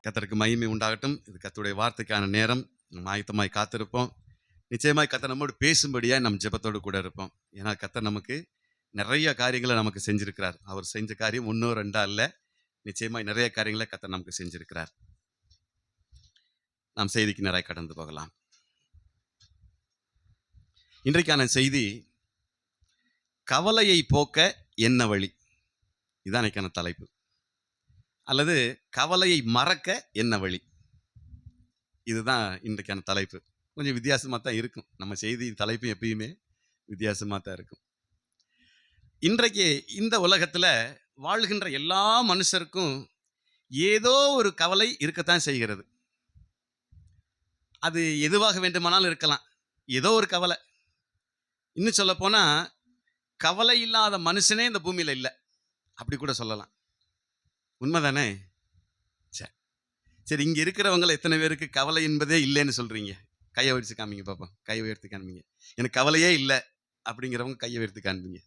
கர்த்தருக்கு மகிமை உண்டாகட்டும். இது கர்த்தருடைய வார்த்தைக்கான நேரம். நம்ம ஆயத்தமாய் காத்திருப்போம். நிச்சயமாய் கர்த்தர் நம்மோடு பேசும்படியா நம்ம ஜெபத்தோடு கூட இருப்போம். ஏன்னா கர்த்தர் நமக்கு நிறைய காரியங்களை நமக்கு செஞ்சிருக்கிறார். அவர் செஞ்ச காரியம் 1 2 அல்ல, நிச்சயமாய் நிறைய காரியங்களை கர்த்தர் நமக்கு செஞ்சிருக்கிறார். நாம் செய்திக்கு நிறைய கடந்து போகலாம். இன்றைக்கான செய்தி, கவலையை போக்க என்ன வழி? இதுதான் இன்னைக்கான தலைப்பு. அல்லது கவலையை மறக்க என்ன வழி? இதுதான் இன்றைக்கான தலைப்பு. கொஞ்சம் வித்தியாசமாக தான் இருக்கும். நம்ம செய்தி தலைப்பு எப்பயுமே வித்தியாசமாக தான் இருக்கும். இன்றைக்கு இந்த உலகத்தில் வாழ்கின்ற எல்லா மனுஷருக்கும் ஏதோ ஒரு கவலை இருக்கத்தான் செய்கிறது. அது எதுவாக வேண்டுமானாலும் இருக்கலாம். ஏதோ ஒரு கவலை. இன்னும் சொல்ல போனால், கவலை இல்லாத மனுஷனே இந்த பூமியில் இல்லை, அப்படி கூட சொல்லலாம். உண்மைதானே? சரி, இங்கே இருக்கிறவங்களை எத்தனை பேருக்கு கவலை என்பதே இல்லைன்னு சொல்கிறீங்க? கையை உயர்த்தி காமிங்க பாப்பா. கையை உயர்த்தி காமிங்க. எனக்கு கவலையே இல்லை அப்படிங்கிறவங்க கையை உயர்த்தி காண்பீங்க.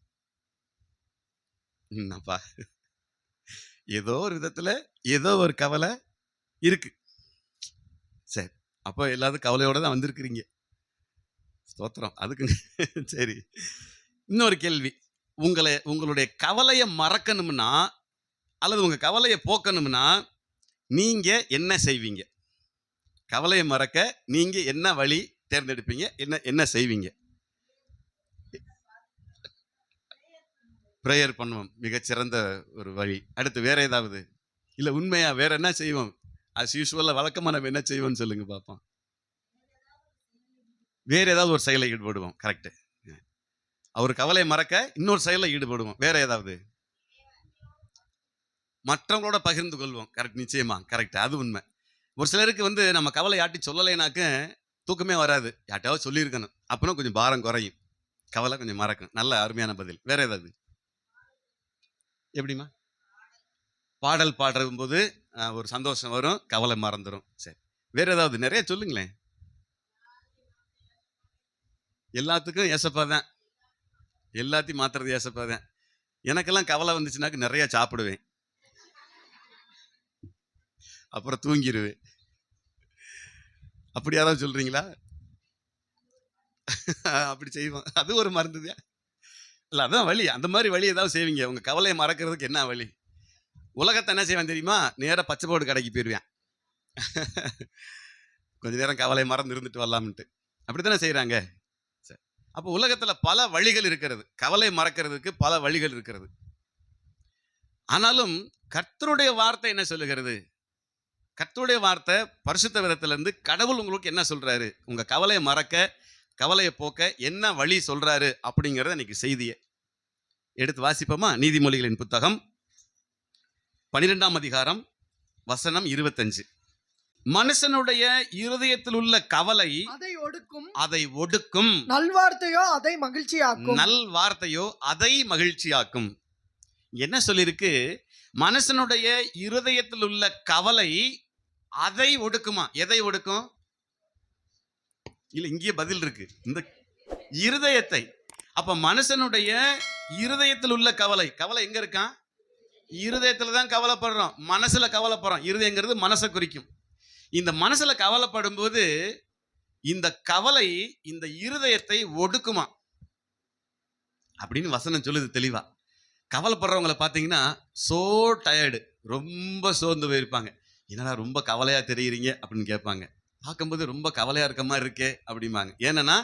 என்னப்பா, ஏதோ ஒரு விதத்தில் ஏதோ ஒரு கவலை இருக்கு. சரி, அப்போ எல்லாரும் கவலையோடு தான் வந்திருக்கிறீங்க. ஸ்தோத்திரம் அதுக்கு. சரி, இன்னொரு கேள்வி. உங்களுடைய கவலையை மறக்கணும்னா அல்லது உங்கள் கவலையை போக்கணும்னா நீங்கள் என்ன செய்வீங்க? கவலையை மறக்க நீங்கள் என்ன வழி தேர்ந்தெடுப்பீங்க? என்ன செய்வீங்க? ப்ரேயர் பண்ணுவோம், மிகச்சிறந்த ஒரு வழி. அடுத்து வேற ஏதாவது? இல்லை, உண்மையா வேற என்ன செய்வோம்? அஸ் யூஸ்வலாக வழக்கமாக நம்ம என்ன செய்வோம்னு சொல்லுங்க பார்ப்போம். வேற ஏதாவது ஒரு செயலை ஈடுபடுவோம். கரெக்டு. அவர் கவலையை மறக்க இன்னொரு செயலில் ஈடுபடுவோம். வேற ஏதாவது? மற்றவங்களோட பகிர்ந்து கொள்வோம். கரெக்ட், நிச்சயமா கரெக்ட், அது உண்மை. ஒரு சிலருக்கு நம்ம கவலை யாட்டி சொல்லலைனாக்க தூக்கமே வராது. யார்ட்டாவது சொல்லியிருக்கணும், அப்படின்னா கொஞ்சம் பாரம் குறையும், கவலை கொஞ்சம் மறக்கும். நல்ல அருமையான பதில். வேற ஏதாவது? எப்படிமா? பாடல் பாடும் போது ஒரு சந்தோஷம் வரும், கவலை மறந்துடும். சரி, வேற ஏதாவது? நிறைய சொல்லுங்களேன். எல்லாத்துக்கும் ஏசப்பா தான். எல்லாத்தையும் மாத்துறது ஏசப்பா தான். எனக்கெல்லாம் கவலை வந்துச்சுனாக்க நிறைய சாப்பிடுவேன், அப்புறம் தூங்கிடுவேன். அப்படி யாராவது சொல்றீங்களா? அப்படி செய்வோம், அது ஒரு மருந்து தான். இல்லை, அதான் வழி. அந்த மாதிரி வழி ஏதாவது செய்வீங்க? உங்க கவலையை மறக்கிறதுக்கு என்ன வழி? உலகத்தை என்ன செய்வேன் தெரியுமா? நேராக பச்சை போடு கடைக்கு போயிடுவேன். கொஞ்ச நேரம் கவலை மறந்து இருந்துட்டு வரலாம்ட்டு. அப்படித்தானே செய்யறாங்க. சரி, அப்போ உலகத்துல பல வழிகள் இருக்கிறது, கவலை மறக்கிறதுக்கு பல வழிகள் இருக்கிறது. ஆனாலும் கர்த்தருடைய வார்த்தை என்ன சொல்லுகிறது? கர்த்தருடைய வார்த்தை பரிசுத்த வேதத்திலிருந்து கடவுள் உங்களுக்கு என்ன சொல்றாரு, உங்க கவலையை மறக்க, கவலையை போக்க என்ன வழி சொல்றாரு அப்படிங்கிறத இன்னைக்கு செய்தியை எடுத்து வாசிப்போமா? நீதிமொழிகளின் புத்தகம் 12ஆம் அதிகாரம் வசனம் 25. மனுஷனுடைய இருதயத்தில் உள்ள கவலை அதை ஒடுக்கும், நல்வார்த்தையோ அதை மகிழ்ச்சியாக்கும். நல்வார்த்தையோ அதை மகிழ்ச்சியாக்கும். என்ன சொல்லிருக்கு? மனுஷனுடைய இருதயத்தில் உள்ள கவலை அதை ஒடுக்குமா? எதை ஒடுக்கும்? இல்ல, இங்கே பதில் இருக்கு, இந்த இருதயத்தை. அப்ப மனுஷனுடைய இருதயத்தில் உள்ள கவலை, கவலை எங்க இருக்கான்? இருதயத்துல தான் கவலைப்படுறோம், மனசுல கவலைப்படுறோம். இருதயங்கிறது மனசை குறிக்கும். இந்த மனசுல கவலைப்படும் போது இந்த கவலை இந்த இருதயத்தை ஒடுக்குமா அப்படின்னு வசனம் சொல்லுது தெளிவா. கவலைப்படுறவங்களை பார்த்தீங்கன்னா சோ டயர்டு, ரொம்ப சோர்ந்து போயிருப்பாங்க. என்னடா ரொம்ப கவலையா தெரியுறீங்க அப்படின்னு கேட்பாங்க. பார்க்கும்போது ரொம்ப கவலையா இருக்க மாதிரி இருக்கே அப்படிம்பாங்க. ஏன்னா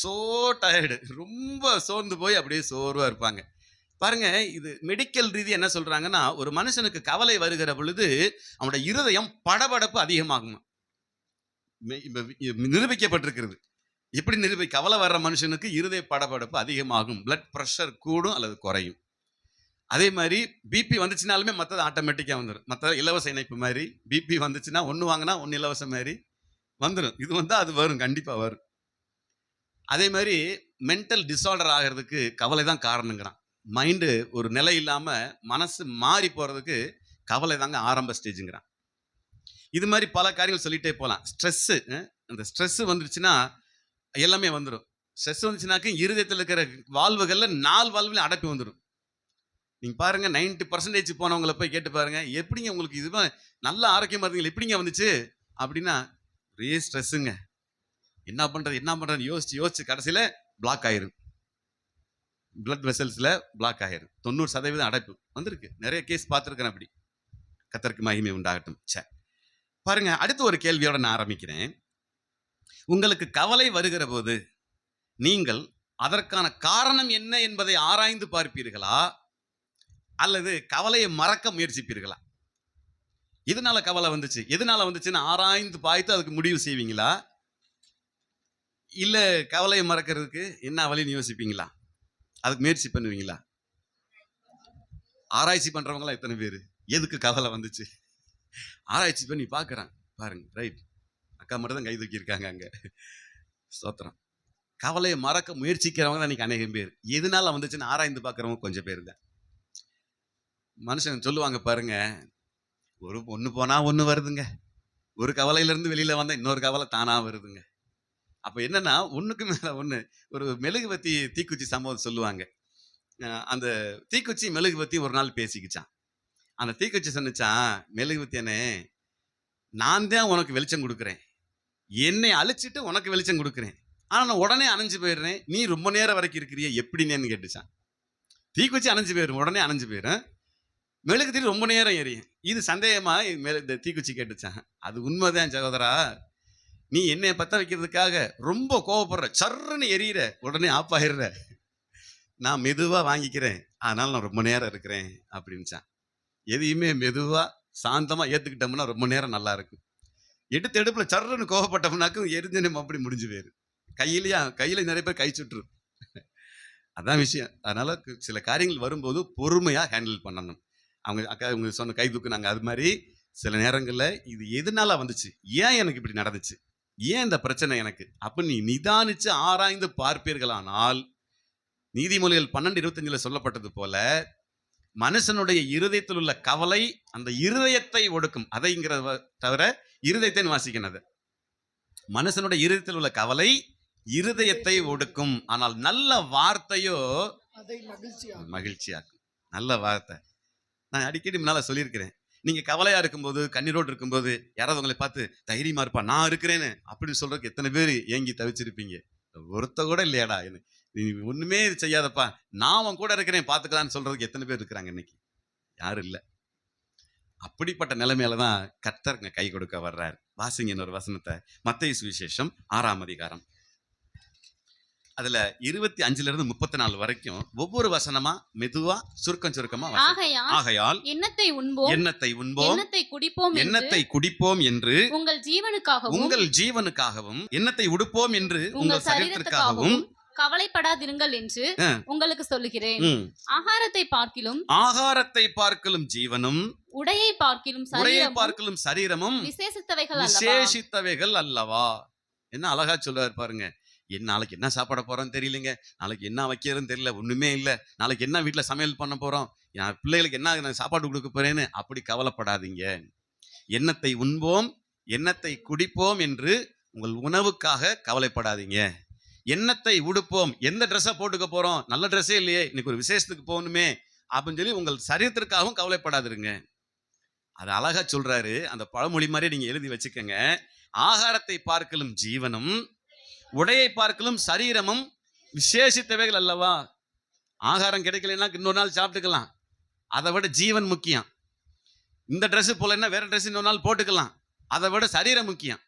சோ டயர்டு, ரொம்ப சோர்ந்து போய் அப்படியே சோர்வா இருப்பாங்க. பாருங்க, இது மெடிக்கல் ரீதியாக என்ன சொல்றாங்கன்னா, ஒரு மனுஷனுக்கு கவலை வருகிற பொழுது அவனுடைய இருதயம் படபடப்பு அதிகமாகும். நிரூபிக்கப்பட்டிருக்கிறது. எப்படி கவலை வர்ற மனுஷனுக்கு இருதய படபடப்பு அதிகமாகும், பிளட் ப்ரெஷர் கூடும் அல்லது குறையும். அதே மாதிரி பிபி வந்துச்சுனாலுமே மற்றது ஆட்டோமேட்டிக்காக வந்துடும். மற்ற இலவச இணைப்பு மாதிரி பிபி வந்துச்சுன்னா ஒன்று வாங்கினா ஒன்று இலவசம் மாதிரி வந்துடும். இது வந்தால் அது வரும், கண்டிப்பாக வரும். அதே மாதிரி மென்டல் டிஸார்டர் ஆகிறதுக்கு கவலை தான் காரணங்கிறான். மைண்டு ஒரு நிலை இல்லாமல் மனசு மாறி போகிறதுக்கு கவலை தாங்க ஆரம்ப ஸ்டேஜுங்கிறான். இது மாதிரி பல காரியங்கள் சொல்லிகிட்டே போகலாம். ஸ்ட்ரெஸ்ஸு, அந்த ஸ்ட்ரெஸ்ஸு வந்துருச்சுன்னா எல்லாமே வந்துடும். ஸ்ட்ரெஸ் வந்துச்சுனாக்க இருதயத்தில் இருக்கிற வால்வுகளில் 4 வால்வுலையும் அடைப்பு வந்துடும். நீங்க பாருங்க 90% போனவங்கள போய் கேட்டு பாருங்க, எப்படிங்க உங்களுக்கு இது நல்ல ஆரோக்கியமா இருந்தீங்களா, எப்படிங்க வந்துச்சு அப்படின்னா, ஒரே ஸ்ட்ரெஸ்ஸுங்க. என்ன பண்றது என்ன பண்றது யோசிச்சு யோசிச்சு கடைசியில பிளாக் ஆயிரும். பிளட் வெசல்ஸ்ல பிளாக் ஆயிரும். 90% அடைப்பு வந்திருக்கு. நிறைய கேஸ் பார்த்துருக்கேன் அப்படி. கர்த்தருக்கு மகிமை உண்டாகட்டும். பாருங்க, அடுத்து ஒரு கேள்வியோட நான் ஆரம்பிக்கிறேன். உங்களுக்கு கவலை வருகிற போது நீங்கள் அதற்கான காரணம் என்ன என்பதை ஆராய்ந்து பார்ப்பீர்களா, அல்லது கவலையை மறக்க முயற்சிப்பீர்களா? எதனால கவலை வந்துச்சு, எதனால வந்துச்சுன்னு ஆராய்ந்து பார்த்து அதுக்கு முடிவு செய்வீங்களா, இல்ல கவலையை மறக்கிறதுக்கு என்ன வழின்னு யோசிப்பீங்களா, அதுக்கு முயற்சி பண்ணுவீங்களா? ஆராய்ச்சி பண்றவங்களா எத்தனை பேர் எதுக்கு கவலை வந்துச்சு ஆராய்ச்சி பண்ணி பார்க்கறான் பாருங்க. ரைட், அக்கா மட்டும் தான் கை தூக்கி இருக்காங்க அங்க. ஸ்தோத்திரம். கவலையை மறக்க முயற்சிக்கிறவங்க தான் இன்னைக்கு அநேகம் பேர். எதனால வந்துச்சுன்னு ஆராய்ந்து பார்க்கறவங்க கொஞ்சம் பேர் தான். மனுஷன் சொல்லுவாங்க பாருங்க, ஒண்ணு போனா ஒண்ணு வருதுங்க, ஒரு கவலையில இருந்து வெளியில வந்தா இன்னொரு கவலை தானா வருதுங்க. அப்ப என்னன்னா, ஒண்ணுக்கு மேல ஒண்ணு. ஒரு மெழுகுவத்தி தீக்குச்சி சம்பவம் சொல்லுவாங்க. அந்த தீக்குச்சி மெழுகுவத்தி ஒரு நாள் பேசிக்கிச்சான். அந்த தீக்குச்சி சொன்னிச்சான், மெழுகுவத்தி அண்ணே, நான் தான் உனக்கு வெளிச்சம் கொடுக்குறேன், என்னை அழிச்சிட்டு உனக்கு வெளிச்சம் கொடுக்குறேன், ஆனா நான் உடனே அணைஞ்சு போயிடுறேன், நீ ரொம்ப நேரம் வரைக்கும் இருக்கிறிய எப்படின்னு கேட்டுச்சான். தீக்குச்சி அணைஞ்சு போயிடும், உடனே அணைஞ்சு போயிடும். மெழுகுத்தி ரொம்ப நேரம் எரியும். இது சந்தேகமா இந்த தீக்குச்சி கேட்டுச்சான். அது உண்மைதான் சகோதரா, நீ என்னை பத்த வைக்கிறதுக்காக ரொம்ப கோவப்படுற, சர்ன்னு எரியிற, உடனே ஆஃப் ஆயிடுற, நான் மெதுவா வாங்கிக்கிறேன், அதனால நான் ரொம்ப நேரம் இருக்கிறேன் அப்படின்னுச்சான். எதையுமே மெதுவா சாந்தமா ஏத்துக்கிட்டோம்னா ரொம்ப நேரம் நல்லா இருக்கும். எடுத்த எடுப்புல சர்ன்னு கோவப்பட்டோம்னாக்கும் எரிஞ்சு நம்ம அப்படி முடிஞ்சு போயிரு. கையில நிறைய பேர் கை சுட்டுரு. அதான் விஷயம். அதனால சில காரியங்கள் வரும்போது பொறுமையா ஹேண்டில் பண்ணணும். அவங்க அக்கா இவங்க சொன்ன கை தூக்குனாங்க, அது மாதிரி சில நேரங்கள்ல இது எதனால வந்துச்சு, ஏன் எனக்கு இப்படி நடந்துச்சு, ஏன் இந்த பிரச்சனை எனக்கு அப்ப நீ நிதானிச்சு ஆராய்ந்து பார்ப்பீர்களானால், நீதிமொழிகள் 12:25 சொல்லப்பட்டது போல, மனுஷனுடைய இருதயத்தில் உள்ள கவலை அந்த இருதயத்தை ஒடுக்கும். அதைங்கிறத தவிர இருதயத்தை வாசிக்கணும். மனுஷனுடைய இருதயத்தில் உள்ள கவலை இருதயத்தை ஒடுக்கும், ஆனால் நல்ல வார்த்தையோ அதை மகிழ்ச்சியாக்கும். நல்ல வார்த்தை நான் அடிக்கடி முன்னால சொல்லியிருக்கிறேன். நீங்க கவலையா இருக்கும்போது, கண்ணீரோடு இருக்கும்போது, யாராவது உங்களை பார்த்து தைரியமா இருப்பா நான் இருக்கிறேன்னு அப்படின்னு சொல்றதுக்கு எத்தனை பேர் ஏங்கி தவிச்சிருப்பீங்க. ஒருத்த கூட இல்லையாடா, நீ ஒண்ணுமே செய்யாதப்பா, நான் உன் கூட இருக்கிறேன் பாத்துக்கலான்னு சொல்றதுக்கு எத்தனை பேர் இருக்கிறாங்க இன்னைக்கு? யாரும் இல்லை. அப்படிப்பட்ட நிலைமையில தான் கர்த்தர் கை கொடுக்க வர்றார். வாசிங்க இன்னொரு வசனத்தை, மத்தேயு சுவிசேஷம் 6ஆம் அதிகாரம். அதுல 25 34 வரைக்கும் ஒவ்வொரு வசனமா மெதுவா சுருக்கமா ஆகையால் எண்ணத்தை உண்போம், எண்ணத்தை குடிப்போம் என்று உங்கள் ஜீவனுக்காகவும் எண்ணத்தை உடுப்போம் என்று உங்கள் சரீரத்துக்காகவும் கவலைப்படாதிருங்கள் என்று உங்களுக்கு சொல்லுகிறேன். ஆகாரத்தை பார்க்கிலும் ஜீவனும், உடையை பார்க்கிலும் சரீரமும் விசேஷித்தவைகள் அல்லவா. என்ன அழகா சொல்றாரு பாருங்க. நாளைக்கு என்ன சாப்பிட போறோம் தெரியலங்க, நாளைக்கு என்ன வைக்கிறதுன்னு தெரியல, ஒண்ணுமே இல்லை, நாளைக்கு என்ன வீட்டுல சமையல் பண்ண போறோம், என் பிள்ளைகளுக்கு என்ன சாப்பாடு கொடுக்க போறேன்னு அப்படி கவலைப்படாதீங்க. எண்ணத்தை உண்போம், எண்ணத்தை குடிப்போம் என்று உங்கள் உணவுக்காக கவலைப்படாதீங்க. எண்ணத்தை உடுப்போம், எந்த ட்ரெஸ்ஸை போட்டுக்க போறோம், நல்ல ட்ரெஸ்ஸே இல்லையே, இன்னைக்கு ஒரு விசேஷத்துக்கு போகணுமே அப்படின்னு சொல்லி உங்கள் சரீரத்திற்காகவும் கவலைப்படாதிருங்க. அது அழகா சொல்றாரு. அந்த பழமொழி மாதிரி நீங்க எழுதி வச்சுக்கோங்க. ஆகாரத்தை பார்க்கலும் ஜீவனும், உடையை பார்க்கலும் சரீரமும் விசேஷித்தவைகள் அல்லவா. ஆகாரம் கிடைக்கலன்னா இன்னொரு நாள் சாப்பிட்டுக்கலாம், அதை விட ஜீவன் முக்கியம். இந்த ட்ரெஸ் போலன்னா வேற ட்ரெஸ் இன்னொரு நாள் போட்டுக்கலாம், அதை விட சரீரம் முக்கியம்.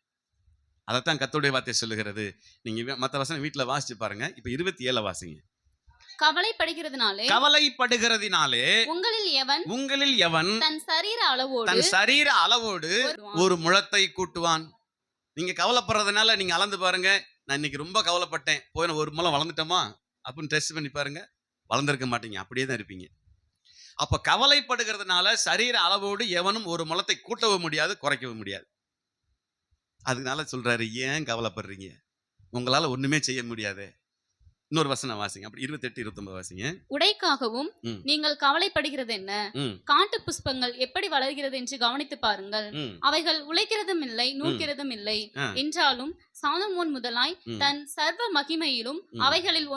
அதைத்தான் கர்த்தருடைய வார்த்தை சொல்லுகிறது. நீங்க மற்ற வசனம் வீட்டுல வாசிச்சு பாருங்க. இப்ப 27 வாசிங்க. கவலைப்படுகிறதினாலே உங்களில் எவன் தன் சரீர அளவோடு ஒரு முழத்தை கூட்டுவான். நீங்க கவலைப்படுறதுனால நீங்க அளந்து பாருங்க. நான் இன்னைக்கு ரொம்ப கவலைப்பட்டேன், போய் ஒரு முளம் வளர்ந்துட்டோமா அப்படின்னு டெஸ்ட் பண்ணி பாருங்க, வளர்ந்துருக்க மாட்டீங்க, அப்படியே தான் இருப்பீங்க. அப்ப கவலைப்படுகிறதுனால சரீர அளவோடு எவனும் ஒரு முளத்தை கூட்டவும் முடியாது, குறைக்கவும் முடியாது. அதனால சொல்றாரு, ஏன் கவலைப்படுறீங்க, உங்களால ஒண்ணுமே செய்ய முடியாது, இன்னொரு வசனம் வாசிங்க. அப்படி 28, 29 வாசிங்க. உடைக்காகவும் ம். நீங்கள் கவலைப்படுகிறது என்ன? ம். காட்டு புஷ்பங்கள் எப்படி வளர்கிறது என்று கவனித்து பாருங்கள். ம். அவைகள் உழைக்கிறதும் இல்லை, நூற்கிறதும் இல்லை. ஆ. என்றாலும் சாலமோன் முதலாய் ம். தன் சர்வ மகிமையிலும் ம். அவைகளில்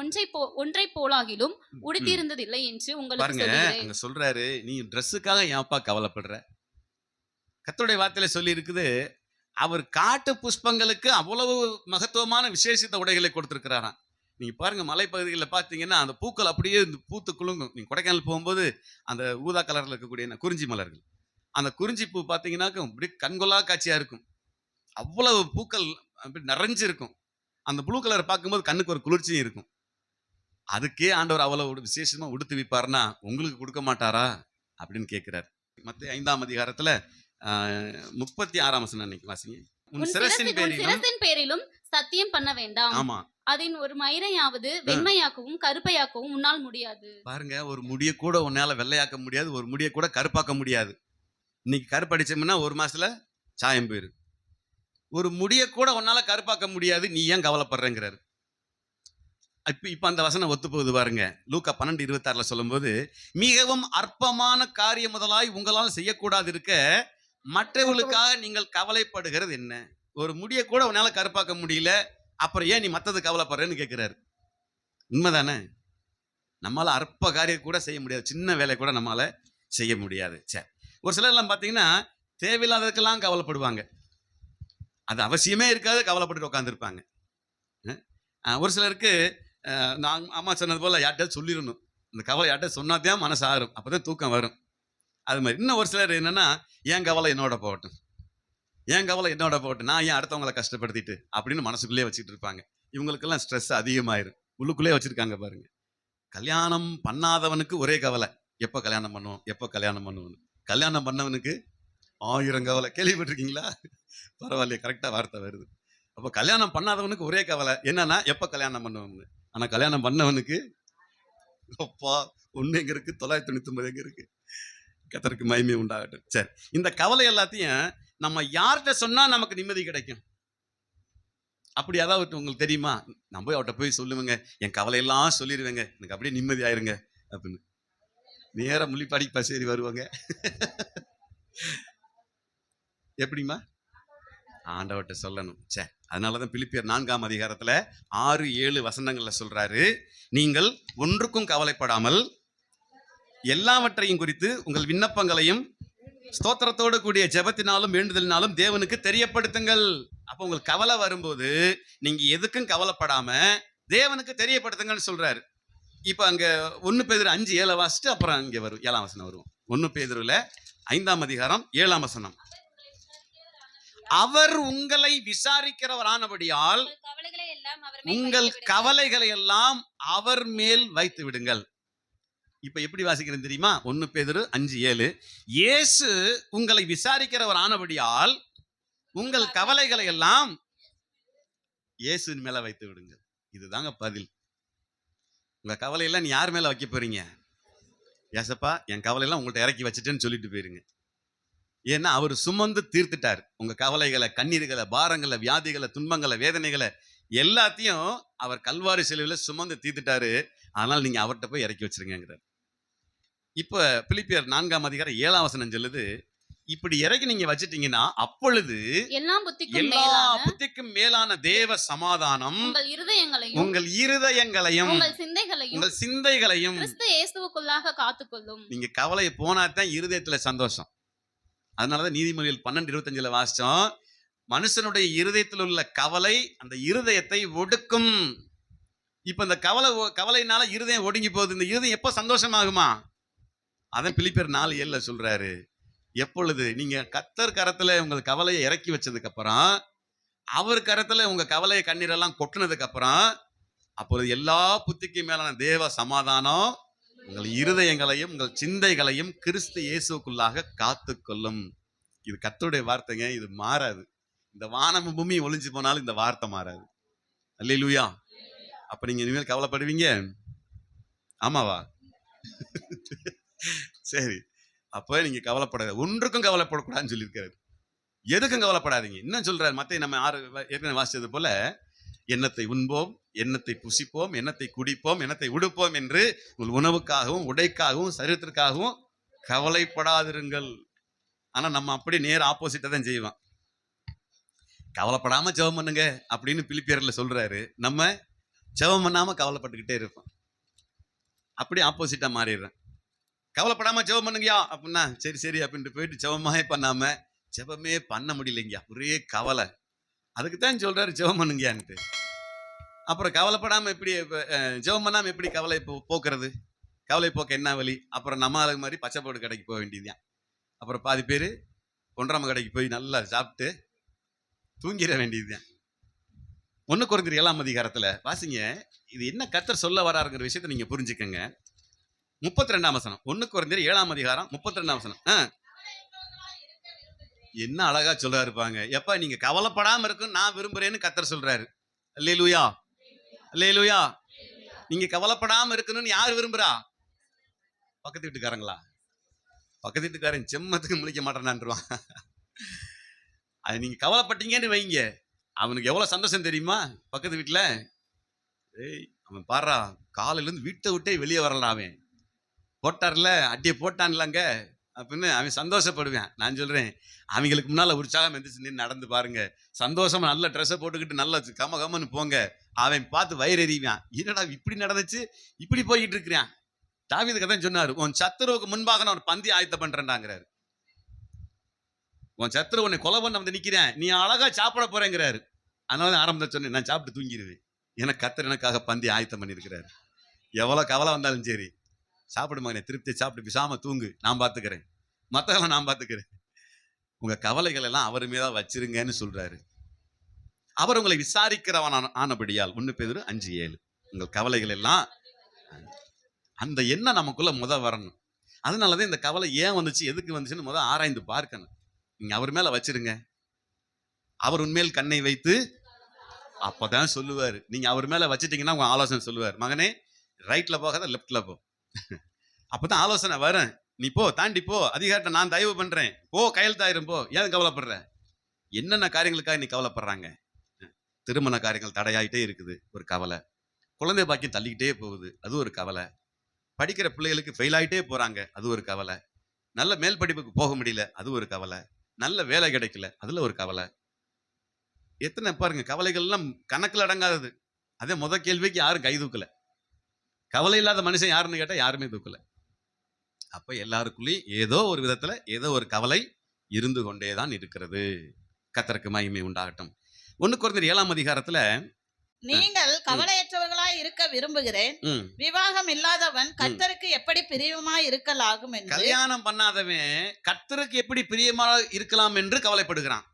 ஒன்றை போலாகிலும் உடுத்தியிருந்ததில்லை என்று உங்களுக்கு பாருங்க, சொல்லுகிறேன். அங்க சொல்றாரு, நீ ட்ரெஸ்ஸுக்காக ஏன்ப்பா கவலைப்படுற? கர்த்தருடைய வார்த்தையில சொல்லி இருக்குது, அவர் காட்டு புஷ்பங்களுக்கு அவ்வளவு மகத்துவமான விசேஷித்த உடைகளை கொடுத்திருக்கிறாராம். நீங்க பாருங்க, மலைப்பகுதிகளில் பார்த்தீங்கன்னா அந்த பூக்கள் அப்படியே பூத்து குலுங்கும். நீங்க கொடைக்கானல் போகும்போது அந்த ஊதா கலர்ல இருக்கக்கூடிய குறிஞ்சி மலர்கள், அந்த குறிஞ்சி பூ பார்த்தீங்கன்னாக்க அப்படி கண்கொள்ளா காட்சியா இருக்கும். அவ்வளவு பூக்கள் அப்படி நிறைஞ்சு இருக்கும். அந்த ப்ளூ கலர் பார்க்கும்போது கண்ணுக்கு ஒரு குளிர்ச்சியும் இருக்கும். அதுக்கே ஆண்டவர் அவ்வளவு விசேஷமா உடுத்து வைப்பாருன்னா உங்களுக்கு கொடுக்க மாட்டாரா அப்படின்னு கேட்கிறார். மத்தேயு 5ஆம் அதிகாரத்துல 36ஆம் வசனம் அன்னைக்கு வாசிங்க. உன் சிரசின் உன் பேரிலும். சிரசின் பேரிலும் சத்தியம் பண்ண வேண்டாம். ஆமா, அதன் ஒரு மயிரையாவது வெண்மையாக்கவும் கருப்பையாக்கவும் உன்னால் முடியாது. பாருங்க, ஒரு முடிய கூட உன்னால வெள்ளையாக்க முடியாது, ஒரு முடிய கூட கருப்பாக்க முடியாது. இன்னைக்கு கருப்படிச்சோம்னா ஒரு மாசத்துல சாயம் போயிரு. ஒரு முடிய கூட உன்னால கருப்பாக்க முடியாது, நீ ஏன் கவலைப்படுறேங்கிறாரு. இப்ப அந்த வசனம் ஒத்து போகுது பாருங்க. லூக்கா 12:26 சொல்லும்போது, மிகவும் அற்பமான காரியம் முதலாய் உங்களால் செய்யக்கூடாது இருக்க மற்றவர்களுக்காக நீங்கள் கவலைப்படுகிறது என்ன? ஒரு முடிய கூட உன்னால கருப்பாக்க முடியல, அப்புறம் ஏன் நீ மத்தது கவலைப்படுறேன்னு கேட்கிறாரு. உண்மைதானே? நம்மளால அற்ப காரியம் கூட செய்ய முடியாது, சின்ன வேலை கூட நம்மளால செய்ய முடியாது. சரி, ஒரு சிலர் எல்லாம் பாத்தீங்கன்னா தேவையில்லாததுக்கெல்லாம் கவலைப்படுவாங்க. அது அவசியமே இருக்காது, கவலைப்பட்டு உட்காந்துருப்பாங்க. ஒரு சிலருக்கு நான் அம்மா சொன்னது போல யார்கிட்ட சொல்லிடணும். இந்த கவலை யார்கிட்ட சொன்னாதான் மனசு ஆறும், அப்பதான் தூக்கம் வரும். அது மாதிரி இன்னும் ஒரு சிலர் என்னன்னா, என் கவலை என்னோட போகட்டும், என் கவலை என்னோட போகட்டும், நான் ஏன் அடுத்தவங்களை கஷ்டப்படுத்திட்டு அப்படின்னு மனசுக்குள்ளே வச்சுட்டு இருப்பாங்க. இவங்களுக்கெல்லாம் ஸ்ட்ரெஸ் அதிகமாயிரும், உள்ளுக்குள்ளே வச்சிருக்காங்க பாருங்க. கல்யாணம் பண்ணாதவனுக்கு ஒரே கவலை, எப்போ கல்யாணம் பண்ணுவோம், எப்போ கல்யாணம் பண்ணுவோம். கல்யாணம் பண்ணவனுக்கு 1000 கவலை. கேள்விப்பட்டிருக்கீங்களா? பரவாயில்லையே, கரெக்டா வார்த்தை வருது. அப்போ கல்யாணம் பண்ணாதவனுக்கு ஒரே கவலை என்னன்னா, எப்போ கல்யாணம் பண்ணுவோம்னு. ஆனா கல்யாணம் பண்ணவனுக்கு அப்பா ஒண்ணு எங்க இருக்கு, 999 எங்க இருக்கு. கர்த்தருக்கு மகிமை உண்டாகட்டும். சரி, இந்த கவலை எல்லாத்தையும் நம்ம யார்கிட்ட சொன்னா நமக்கு நிம்மதி கிடைக்கும்? அப்படி ஏதாவது உங்களுக்கு தெரியுமா? நான் போய் அவர்கிட்ட போய் சொல்லுவேங்க, என் கவலையெல்லாம் சொல்லிடுவேங்க, எனக்கு அப்படியே நிம்மதி ஆயிருங்க அப்படின்னு. நேரா முள்ளிப்பாடி பசேரி வருவாங்க. எப்படிமா? ஆண்டவர்கிட்ட சொல்லணும். சரி, அதனாலதான் பிலிப்பியர் 4ஆம் அதிகாரத்துல 6, 7 வசனங்கள்ல சொல்றாரு, நீங்கள் ஒன்றுக்கும் கவலைப்படாமல் எல்லாவற்றையும் குறித்து உங்கள் விண்ணப்பங்களையும் ஸ்தோத்திரத்தோடு கூடிய ஜெபத்தினாலும் வேண்டுதலினாலும் தேவனுக்கு தெரியப்படுத்துங்கள். அப்ப உங்களுக்கு கவலை வரும்போது நீங்க எதுக்கும் கவலைப்படாம தேவனுக்கு தெரியப்படுத்துங்கன்னு சொல்றாரு. இப்ப அங்க 1 பேதுரு 5:7 வாசிட்டு அப்புறம் இங்க வரும் 7ஆம் வசனம் வருவோம். 1 பேதுருல 5ஆம் அதிகாரம் 7ஆம் வசனம். அவர் உங்களை விசாரிக்கிறவரானபடியால் உங்கள் கவலைகளை எல்லாம் அவர் மேல் வைத்து விடுங்கள். இப்ப எப்படி வாசிக்கிறேன் தெரியுமா? 1 பேதுரு 5:7. இயேசு உங்களை விசாரிக்கிறவர் ஆனபடியால் உங்கள் கவலைகளை எல்லாம் இயேசுவின் மேல வைத்து விடுங்கள். இதுதாங்க பதில். உங்க கவலையெல்லாம் நீ யார் மேல வைக்க போறீங்க? ஏசப்பா, என் கவலையெல்லாம் உங்கள்ட்ட இறக்கி வச்சுட்டேன்னு சொல்லிட்டு போயிருங்க. ஏன்னா அவர் சுமந்து தீர்த்துட்டார். உங்க கவலைகளை, கண்ணீர்களை, பாரங்களை, வியாதிகளை, துன்பங்களை, வேதனைகளை எல்லாத்தையும் அவர் கல்வாரி சிலுவையில சுமந்து தீர்த்துட்டாரு. அதனால நீங்க அவர்கிட்ட போய் இறக்கி வச்சிருங்கிறார். இப்ப பிலிப்பியர் 4ஆம் அதிகாரம் 7ஆம் வசனம் சொல்லுது, இப்படி இறக்கி நீங்க வச்சிட்டீங்கன்னா அப்பொழுது எல்லா புத்திக்கும் மேலான தேவ சமாதானம் உங்கள் இருதயங்களையும் உங்கள் சிந்தைகளையும் கிறிஸ்து இயேசுவுக்குள்ளாக காத்துக்கொள்ளும். நீங்க கவலை போனாதான் இருதயத்துல சந்தோஷம். அதனாலதான் நீதிமொழிகள் 12:25 வாசிச்சோம், மனுஷனுடைய இருதயத்தில் உள்ள கவலை அந்த இருதயத்தை ஒடுக்கும். இப்ப இந்த கவலையினால இருதயம் ஒடுங்கி போகுது. இந்த இருதயம் எப்ப சந்தோஷமாகுமா? அதான் பிலிப்பியர் 4:7 சொல்றாரு, எப்பொழுது நீங்க கர்த்தர் கரத்துல உங்கள் கவலையை இறக்கி வச்சதுக்கு அப்புறம், அவர் கரத்துல உங்க கவலையை கண்ணீரெல்லாம் கொட்டினதுக்கு அப்புறம், அப்பொழுது எல்லா புத்திக்கு மேலான தேவ சமாதானம் உங்கள் இருதயங்களையும் உங்கள் சிந்தைகளையும் கிறிஸ்து இயேசுக்குள்ளாக காத்துக்கொள்ளும். இது கர்த்தருடைய வார்த்தைங்க, இது மாறாது. இந்த வானம் பூமி ஒளிஞ்சு போனாலும் இந்த வார்த்தை மாறாது. அல்லேலூயா. அப்ப நீங்க இனிமேல் கவலைப்படுவீங்க? ஆமாவா? சரி, அப்ப நீங்க கவலைப்படாத, ஒன்றுக்கும் கவலைப்படக்கூடாதுன்னு சொல்லியிருக்காரு. எதுக்கும் கவலைப்படாதீங்க. இன்னும் சொல்றாரு, மத்தேயு நம்ம 6 ஏற்கனவே வாசிச்சது போல, எண்ணத்தை உண்போம், எண்ணத்தை புசிப்போம், எண்ணத்தை குடிப்போம், எண்ணத்தை உடுப்போம் என்று உங்கள் உணவுக்காகவும் உடைக்காகவும் சரீரத்திற்காகவும் கவலைப்படாதிருங்கள். ஆனா நம்ம அப்படி நேர் ஆப்போசிட்டா தான் செய்வோம். கவலைப்படாம ஜெபம் பண்ணுங்க அப்படின்னு பிலிப்பியர்ல சொல்றாரு. நம்ம ஜெபம் பண்ணாம கவலைப்பட்டுக்கிட்டே இருப்போம். அப்படி ஆப்போசிட்டா மாறிடுறேன். கவலைப்படாம ஜெபம் பண்ணுங்கயா அப்படின்னா சரி சரி அப்படின்ட்டு போயிட்டு ஜெபமே பண்ணாம ஜெபமே பண்ண முடியலைங்கயா, ஒரே கவலை. அதுக்கு தான் சொல்றாரு ஜெபம் பண்ணுங்கயான்ட்டு. அப்புறம் கவலைப்படாம எப்படி ஜெபம் பண்ணாம எப்படி கவலை போக்குறது? கவலை போக்க என்ன வழி? அப்புறம் நம்ம ஆளுங்க மாதிரி பச்சைப்போடு கடைக்கு போக வேண்டியதுதான். அப்புறம் பாதி பேர் பொன்றாம கடைக்கு போய் நல்லா சாப்பிட்டு தூங்கிட வேண்டியதுதான். 1 கொரிந்தியர் 7ஆம் அதிகாரத்துல வாசிங்க. இது என்ன கர்த்தர் சொல்ல வராருங்கிற விஷயத்தை நீங்க புரிஞ்சுக்கங்க. 32ஆம் வசனம். 1 கொரிந்தியர் 7ஆம் அதிகாரம் 32ஆம் வசனம். என்ன அழகா சொல்றாரு பாருங்க. எப்ப நீங்க கவலைப்படாம இருக்கும் நான் விரும்புறேன்னு கர்த்தர் சொல்றாரு. அல்லேலூயா, அல்லேலூயா. நீங்க கவலைப்படாம இருக்கணும்னு யார் விரும்புறா? பக்கத்து வீட்டுக்காரங்களா? பக்கத்து வீட்டுக்காரன் செம்மத்துக்கு முழிக்க மாட்டேனான்றான். அது நீங்க கவலைப்பட்டீங்கன்னு வைங்க, அவனுக்கு எவ்வளவு சந்தோஷம் தெரியுமா? பக்கத்து வீட்டுல அவன் பாடுறா காலையில இருந்து வீட்டை விட்டே வெளியே வரலாம், அவன் போட்டார்ல அட்டியை போட்டான்லங்க அப்படின்னு அவன் சந்தோஷப்படுவேன். நான் சொல்றேன், அவங்களுக்கு முன்னால உற்சாகம் எந்திரிச்சு நின்று நடந்து பாருங்க, சந்தோஷமா நல்ல ட்ரெஸ்ஸை போட்டுக்கிட்டு நல்ல கம கமன்னு போங்க. அவன் பார்த்து வயிறு எறிவான். என்னடா இப்படி நடந்துச்சு, இப்படி போய்கிட்டு இருக்கிறான். தாவீது கதை சொன்னாரு, உன் சத்துருவுக்கு முன்பாக நான் ஒரு பந்தி ஆயத்த பண்றேன்டாங்கிறாரு. உன் சத்துரு உன்னை கொலை பண்ண வந்து நிக்கிறேன், நீ அழகா சாப்பிட போறேங்கிறாரு. அதனால ஆரம்பத்தை சொன்னேன், நான் சாப்பிட்டு தூங்கிடுவேன். எனக்கு கர்த்தர் எனக்காக பந்தி ஆயத்தம் பண்ணியிருக்கிறாரு. எவ்வளவு கவலை வந்தாலும் சரி, சாப்பிடு மகனே, திருப்தியை சாப்பிட்டு பிசாம தூங்கு, நான் பார்த்துக்கிறேன், மற்றவெல்லாம் நான் பார்த்துக்கிறேன். உங்க கவலைகள் எல்லாம் அவர் மீதா வச்சிருங்கன்னு சொல்றாரு. அவர் உங்களை விசாரிக்கிறவன் ஆனபடியால் 1 பேதுரு 5:7. உங்கள் கவலைகள் எல்லாம் அந்த எண்ணம் நமக்குள்ள வரணும். அதனாலதான் இந்த கவலை ஏன் வந்துச்சு, எதுக்கு வந்துச்சுன்னு ஆராய்ந்து பார்க்கணும். நீங்க அவர் மேல வச்சிருங்க. அவர் உண்மையில் கண்ணை வைத்து அப்பதான் சொல்லுவாரு. நீங்க அவர் மேல வச்சிட்டீங்கன்னா உங்க ஆலோசனை சொல்லுவார், மகனே ரைட்ல போகாத லெப்ட்ல போ. அப்பதான் ஆலோசனை வரும். நீ போ, தாண்டி போ, அதிகாரத்தை நான் தயவு பண்றேன், போ, கையெழுத்தாயிரும், போ. ஏன் கவலைப்படுற? என்னென்ன காரியங்களுக்காக நீ கவலைப்படுறாங்க? திருமண காரியங்கள் தடையாயிட்டே இருக்குது, ஒரு கவலை. குழந்தை பாக்கியம் தள்ளிக்கிட்டே போகுது, அது ஒரு கவலை. படிக்கிற பிள்ளைகளுக்கு ஃபெயில் ஆகிட்டே போறாங்க, அது ஒரு கவலை. நல்ல மேல் படிப்புக்கு போக முடியல, அது ஒரு கவலை. நல்ல வேலை கிடைக்கல, அதுல ஒரு கவலை. எத்தனை பாருங்க, கவலைகள் எல்லாம் கணக்கில் அடங்காதது. அதே கேள்விக்கு யாரும் கை தூக்கல. கவலை இல்லாத மனுஷன் யாருன்னு கேட்டா யாருமே தூக்கல. அப்ப எல்லாருக்குள்ளேயும் ஏதோ ஒரு விதத்துல ஏதோ ஒரு கவலை இருந்து கொண்டேதான் இருக்கிறது. கர்த்தருக்கு மகிமை உண்டாகட்டும். 1 கொரிந்தியர் 7ஆம் அதிகாரத்துல நீங்கள் கவலையற்றவர்களாய் இருக்க விரும்புகிறேன். விவாகம் இல்லாதவன் கர்த்தருக்கு எப்படி பிரியமாய் இருக்கலாகும் என்று. கல்யாணம் பண்ணாதவன் கர்த்தருக்கு எப்படி பிரியமா இருக்கலாம் என்று கவலைப்படுகிறான்.